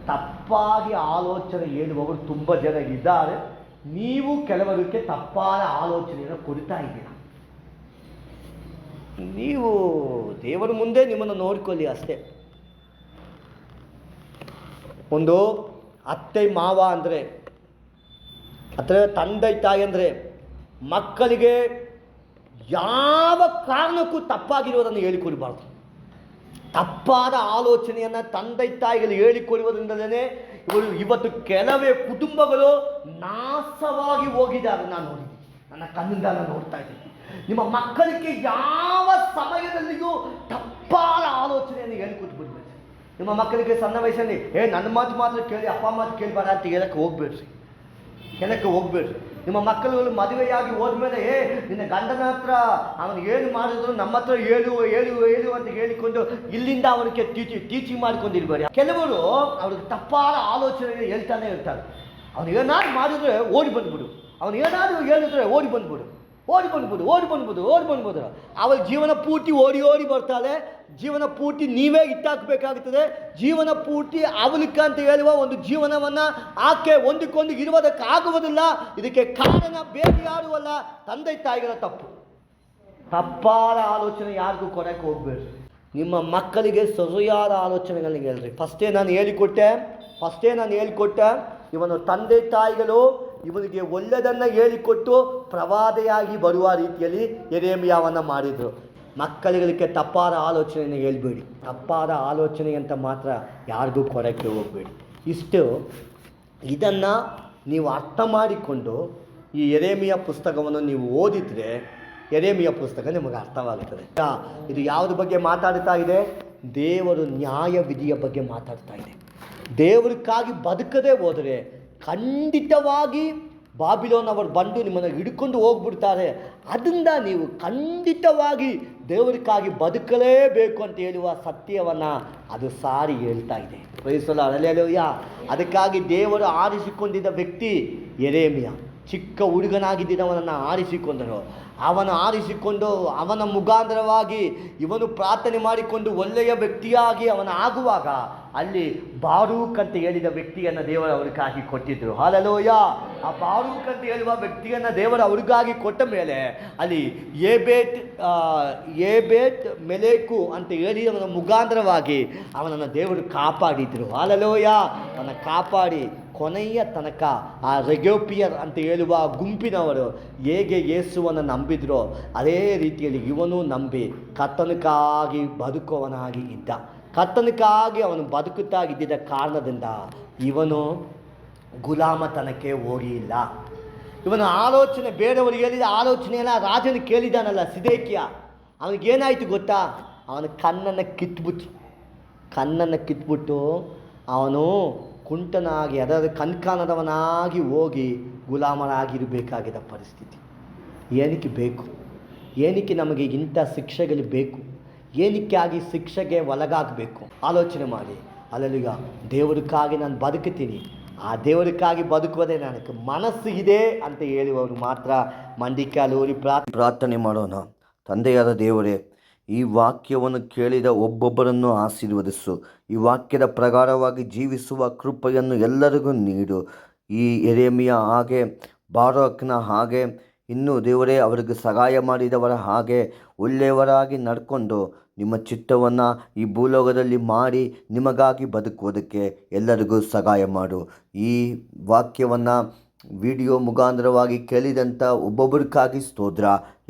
ತಪ್ಪಾಗಿ ಆಲೋಚನೆ ಹೇಳುವವರು ತುಂಬ ಜನ ಇದ್ದಾರೆ. ನೀವು ಕೆಲವರಿಗೆ ತಪ್ಪಾದ ಆಲೋಚನೆಯನ್ನು ಕೊಡ್ತಾ ಇದ್ದೀರ. ನೀವು ದೇವರ ಮುಂದೆ ನಿಮ್ಮನ್ನು ನೋಡಿಕೊಳ್ಳಿ ಅಷ್ಟೇ. ಒಂದು ಅತ್ತೆ ಮಾವ ಅಂದರೆ, ಅಥವಾ ತಂದೆ ತಾಯಿ ಅಂದರೆ, ಮಕ್ಕಳಿಗೆ ಯಾವ ಕಾರಣಕ್ಕೂ ತಪ್ಪಾಗಿರುವುದನ್ನು ಹೇಳಿಕೊಡಬಾರ್ದು. ತಪ್ಪಾದ ಆಲೋಚನೆಯನ್ನು ತಂದೆ ತಾಯಿಗಳು ಹೇಳಿಕೊಡುವುದರಿಂದಲೇ ಇವತ್ತು ಕೆಲವೇ ಕುಟುಂಬಗಳು ನಾಶವಾಗಿ ಹೋಗಿದ್ದಾರೆ. ನಾನು ನೋಡಿದ್ದೀನಿ, ನನ್ನ ಕಣ್ಣಿಂದ ನಾನು ನೋಡ್ತಾ ಇದ್ದೀನಿ. ನಿಮ್ಮ ಮಕ್ಕಳಿಗೆ ಯಾವ ಸಮಯದಲ್ಲಿಯೂ ತಪ್ಪಾದ ಆಲೋಚನೆಯನ್ನು ಹೇಳಿಕೊಟ್ಬಿಡ್ಬೇಕು. ನಿಮ್ಮ ಮಕ್ಕಳಿಗೆ ಸಣ್ಣ ವಯಸ್ಸಲ್ಲಿ ನನ್ನ ಮಾತು ಮಾತ್ರ ಕೇಳಿ, ಅಪ್ಪ ಮಾತು ಕೇಳಬೇಡ ಅಂತ ಹೇಳಕ್ಕೆ ಹೋಗ್ಬೇಡ್ರಿ. ನಿಮ್ಮ ಮಕ್ಕಳು ಮದುವೆಯಾಗಿ ಹೋದ್ಮೇಲೆ ನಿನ್ನ ಗಂಡನ ಹತ್ರ ಅವನು ಏನು ಮಾಡಿದ್ರು ನಮ್ಮ ಹತ್ರ ಹೇಳು ಅಂತ ಹೇಳಿಕೊಂಡು ಇಲ್ಲಿಂದ ಅವನಿಗೆ ಟೀಚಿಂಗ್ ಮಾಡ್ಕೊಂಡಿರ್ಬೇಡಿ. ಕೆಲವರು ಅವ್ರಿಗೆ ತಪ್ಪಾದ ಆಲೋಚನೆ ಹೇಳ್ತಾನೆ ಇರ್ತಾರೆ. ಅವನು ಏನಾದ್ರು ಮಾಡಿದ್ರೆ ಓಡಿ ಬಂದ್ಬಿಡು, ಅವನು ಏನಾದರೂ ಹೇಳಿದ್ರೆ ಓಡಿ ಬಂದ್ಬಿಡು. ಅವಳ ಜೀವನ ಪೂರ್ತಿ ಓಡಿ ಬರ್ತಾಳೆ. ಜೀವನ ಪೂರ್ತಿ ನೀವೇ ಇಟ್ಟಾಕಬೇಕಾಗುತ್ತದೆ. ಜೀವನ ಪೂರ್ತಿ ಅವಲಿಕ ಅಂತ ಹೇಳುವ ಒಂದು ಜೀವನವನ್ನು ಆಕೆ ಒಂದಕ್ಕೊಂದು ಇರುವುದಕ್ಕಾಗುವುದಿಲ್ಲ. ಇದಕ್ಕೆ ಕಾರಣ ಬೇರೆ ಯಾರೂ ಅಲ್ಲ, ತಂದೆ ತಾಯಿಗಳ ತಪ್ಪು. ತಪ್ಪಾದ ಆಲೋಚನೆ ಯಾರಿಗೂ ಕೊಡಕ್ಕೆ ಹೋಗ್ಬೇಡ್ರಿ. ನಿಮ್ಮ ಮಕ್ಕಳಿಗೆ ಸರಿಯಾದ ಆಲೋಚನೆಗಳಿಗೆ ಹೇಳ್ರಿ. ಫಸ್ಟೇ ನಾನು ಹೇಳಿಕೊಟ್ಟೆ. ಇವನು ತಂದೆ ತಾಯಿಗಳು ಇವನಿಗೆ ಒಳ್ಳೆಯದನ್ನು ಹೇಳಿಕೊಟ್ಟು ಪ್ರವಾದಿಯಾಗಿ ಬರುವ ರೀತಿಯಲ್ಲಿ ಯೆರೆಮೀಯವನ್ನು ಮಾಡಿದರು. ಮಕ್ಕಳಿಗೆ ತಪ್ಪಾದ ಆಲೋಚನೆಯನ್ನು ಹೇಳ್ಬೇಡಿ. ತಪ್ಪಾದ ಆಲೋಚನೆ ಅಂತ ಮಾತ್ರ ಯಾರಿಗೂ ಕೊಡಕ್ಕೆ ಹೋಗಬೇಡಿ. ಇದನ್ನು ನೀವು ಅರ್ಥ ಮಾಡಿಕೊಂಡು ಈ ಯೆರೆಮೀಯ ಪುಸ್ತಕವನ್ನು ನೀವು ಓದಿದರೆ ಯೆರೆಮೀಯ ಪುಸ್ತಕ ನಿಮಗೆ ಅರ್ಥವಾಗುತ್ತದೆ. ಇದು ಯಾವುದ್ರ ಬಗ್ಗೆ ಮಾತಾಡ್ತಾ ಇದೆ? ದೇವರು ನ್ಯಾಯ ವಿಧಿಯ ಬಗ್ಗೆ ಮಾತಾಡ್ತಾ ಇದೆ. ದೇವರಿಗಾಗಿ ಬದುಕದೇ ಹೋದರೆ ಖಂಡಿತವಾಗಿ ಬಾಬಿಲೋನವರು ಬಂದು ನಿಮ್ಮನ್ನು ಹಿಡ್ಕೊಂಡು ಹೋಗ್ಬಿಡ್ತಾರೆ. ಅದರಿಂದ ನೀವು ಖಂಡಿತವಾಗಿ ದೇವರಿಗಾಗಿ ಬದುಕಲೇಬೇಕು ಅಂತ ಹೇಳುವ ಸತ್ಯವನ್ನು ಅದು ಸಾರಿ ಹೇಳ್ತಾ ಇದೆ. ಪ್ರೈಸಲ್ಲ, ಹಲ್ಲೆಲೂಯ. ಅದಕ್ಕಾಗಿ ದೇವರು ಆರಿಸಿಕೊಂಡಿದ್ದ ವ್ಯಕ್ತಿ ಯೆರೆಮೀಯ. ಚಿಕ್ಕ ಹುಡುಗನಾಗಿದ್ದವನನ್ನು ಆರಿಸಿಕೊಂಡರು. ಆರಿಸಿಕೊಂಡು ಅವನ ಮುಖಾಂತರವಾಗಿ ಇವನು ಪ್ರಾರ್ಥನೆ ಮಾಡಿಕೊಂಡು ಒಳ್ಳೆಯ ವ್ಯಕ್ತಿಯಾಗಿ ಆಗುವಾಗ ಅಲ್ಲಿ ಬಾರೂಕ್ ಅಂತ ಹೇಳಿದ ವ್ಯಕ್ತಿಯನ್ನು ದೇವರು ಅವ್ರಿಗಾಗಿ ಕೊಟ್ಟಿದ್ದರು. ಹಲ್ಲೆಲೂಯ. ಆ ಬಾರೂಕ್ ಅಂತ ಹೇಳುವ ವ್ಯಕ್ತಿಯನ್ನು ದೇವರು ಅವ್ರಿಗಾಗಿ ಕೊಟ್ಟ ಮೇಲೆ ಅಲ್ಲಿ ಏಬೇತ್ ಮೆಲೇಕು ಅಂತ ಹೇಳಿ ಅವನ ಮುಖಾಂತರವಾಗಿ ಅವನನ್ನು ದೇವರು ಕಾಪಾಡಿದ್ರು. ಹಲ್ಲೆಲೂಯ. ಅವನ ಕಾಪಾಡಿ ಕೊನೆಯ ತನಕ ಆ ರೆಗೋಪಿಯರ್ ಅಂತ ಹೇಳುವ ಗುಂಪಿನವರು ಹೇಗೆ ಯೇಸುವನ್ನು ನಂಬಿದ್ರೋ ಅದೇ ರೀತಿಯಲ್ಲಿ ಇವನು ನಂಬಿ ಕರ್ತನಿಗಾಗಿ ಬದುಕುವವನಾಗಿ ಇದ್ದ. ಕರ್ತನಿಗಾಗಿ ಅವನು ಬದುಕುತ್ತಾಗಿದ್ದ ಕಾರಣದಿಂದ ಇವನು ಗುಲಾಮತನಕ್ಕೆ ಹೋಗಿಲ್ಲ. ಇವನ ಆಲೋಚನೆ ಬೇರೆಯವ್ರಿಗೆ ಹೇಳಿದ ಆಲೋಚನೆ ಎಲ್ಲ ರಾಜನ ಕೇಳಿದಾನಲ್ಲ ಸಿದೇಕಿಯ, ಅವನಿಗೇನಾಯಿತು ಗೊತ್ತಾ? ಅವನ ಕಣ್ಣನ್ನು ಕಿತ್ಬಿಟ್ಟು ಅವನು ಕುಂಟನಾಗಿ ಅದರ ಕಣ್ಕಾಣದವನಾಗಿ ಹೋಗಿ ಗುಲಾಮರಾಗಿರಬೇಕಾಗಿದ್ದ ಪರಿಸ್ಥಿತಿ. ಏನಕ್ಕೆ ನಮಗೆ ಇಂಥ ಶಿಕ್ಷೆಗಳು ಬೇಕು? ಏನಕ್ಕಾಗಿ ಶಿಕ್ಷೆಗೆ ಒಳಗಾಗಬೇಕು? ಆಲೋಚನೆ ಮಾಡಿ. ಅಲ್ಲೀಗ ದೇವರಿಗಾಗಿ ನಾನು ಬದುಕುತ್ತೀನಿ, ಆ ದೇವರಿಗಾಗಿ ಬದುಕುವುದೇ ನನಗೆ ಮನಸ್ಸು ಇದೆ ಅಂತ ಹೇಳುವವರು ಮಾತ್ರ ಮಂಡಿಕಾಲೂರಿ ಪ್ರಾರ್ಥನೆ ಮಾಡೋಣ. ತಂದೆಯಾದ ದೇವರೇ, ಈ ವಾಕ್ಯವನ್ನು ಕೇಳಿದ ಒಬ್ಬೊಬ್ಬರನ್ನು ಆಶೀರ್ವದಿಸು. ಈ ವಾಕ್ಯದ ಪ್ರಕಾರವಾಗಿ ಜೀವಿಸುವ ಕೃಪೆಯನ್ನು ಎಲ್ಲರಿಗೂ ನೀಡು. ಈ ಯೆರೆಮೀಯ ಹಾಗೆ, ಬಾರೂಕನ ಹಾಗೆ, ಇನ್ನೂ ದೇವರೇ ಅವರಿಗೆ ಸಹಾಯ ಮಾಡಿದವರ ಹಾಗೆ ಒಳ್ಳೆಯವರಾಗಿ ನಡ್ಕೊಂಡು ನಿಮ್ಮ ಚಿತ್ತವನ್ನು ಈ ಭೂಲೋಕದಲ್ಲಿ ಮಾಡಿ ನಿಮಗಾಗಿ ಬದುಕುವುದಕ್ಕೆ ಎಲ್ಲರಿಗೂ ಸಹಾಯ ಮಾಡು. ಈ ವಾಕ್ಯವನ್ನು ವಿಡಿಯೋ ಮುಖಾಂತರವಾಗಿ ಕೇಳಿದಂಥ ಒಬ್ಬೊಬ್ಬರಿಗಾಗಿ ಸ್ತೋತ್ರ.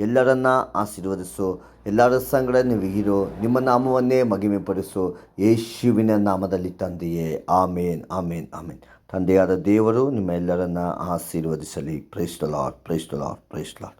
ಎಲ್ಲರನ್ನ ಆಶೀರ್ವದಿಸು. ಎಲ್ಲರ ಸಂಗಡ ನೀವು ಇರು. ನಿಮ್ಮ ನಾಮವನ್ನೇ ಮಹಿಮೆಪಡಿಸು. ಯೇಸುವಿನ ನಾಮದಲ್ಲಿ ತಂದೆಯೇ, ಆಮೇನ್, ಆಮೇನ್, ಆಮೇನ್. ತಂದೆಯಾದ ದೇವರು ನಿಮ್ಮ ಎಲ್ಲರನ್ನ ಆಶೀರ್ವದಿಸಲಿ. Praise the Lord, praise the Lord, praise the lord.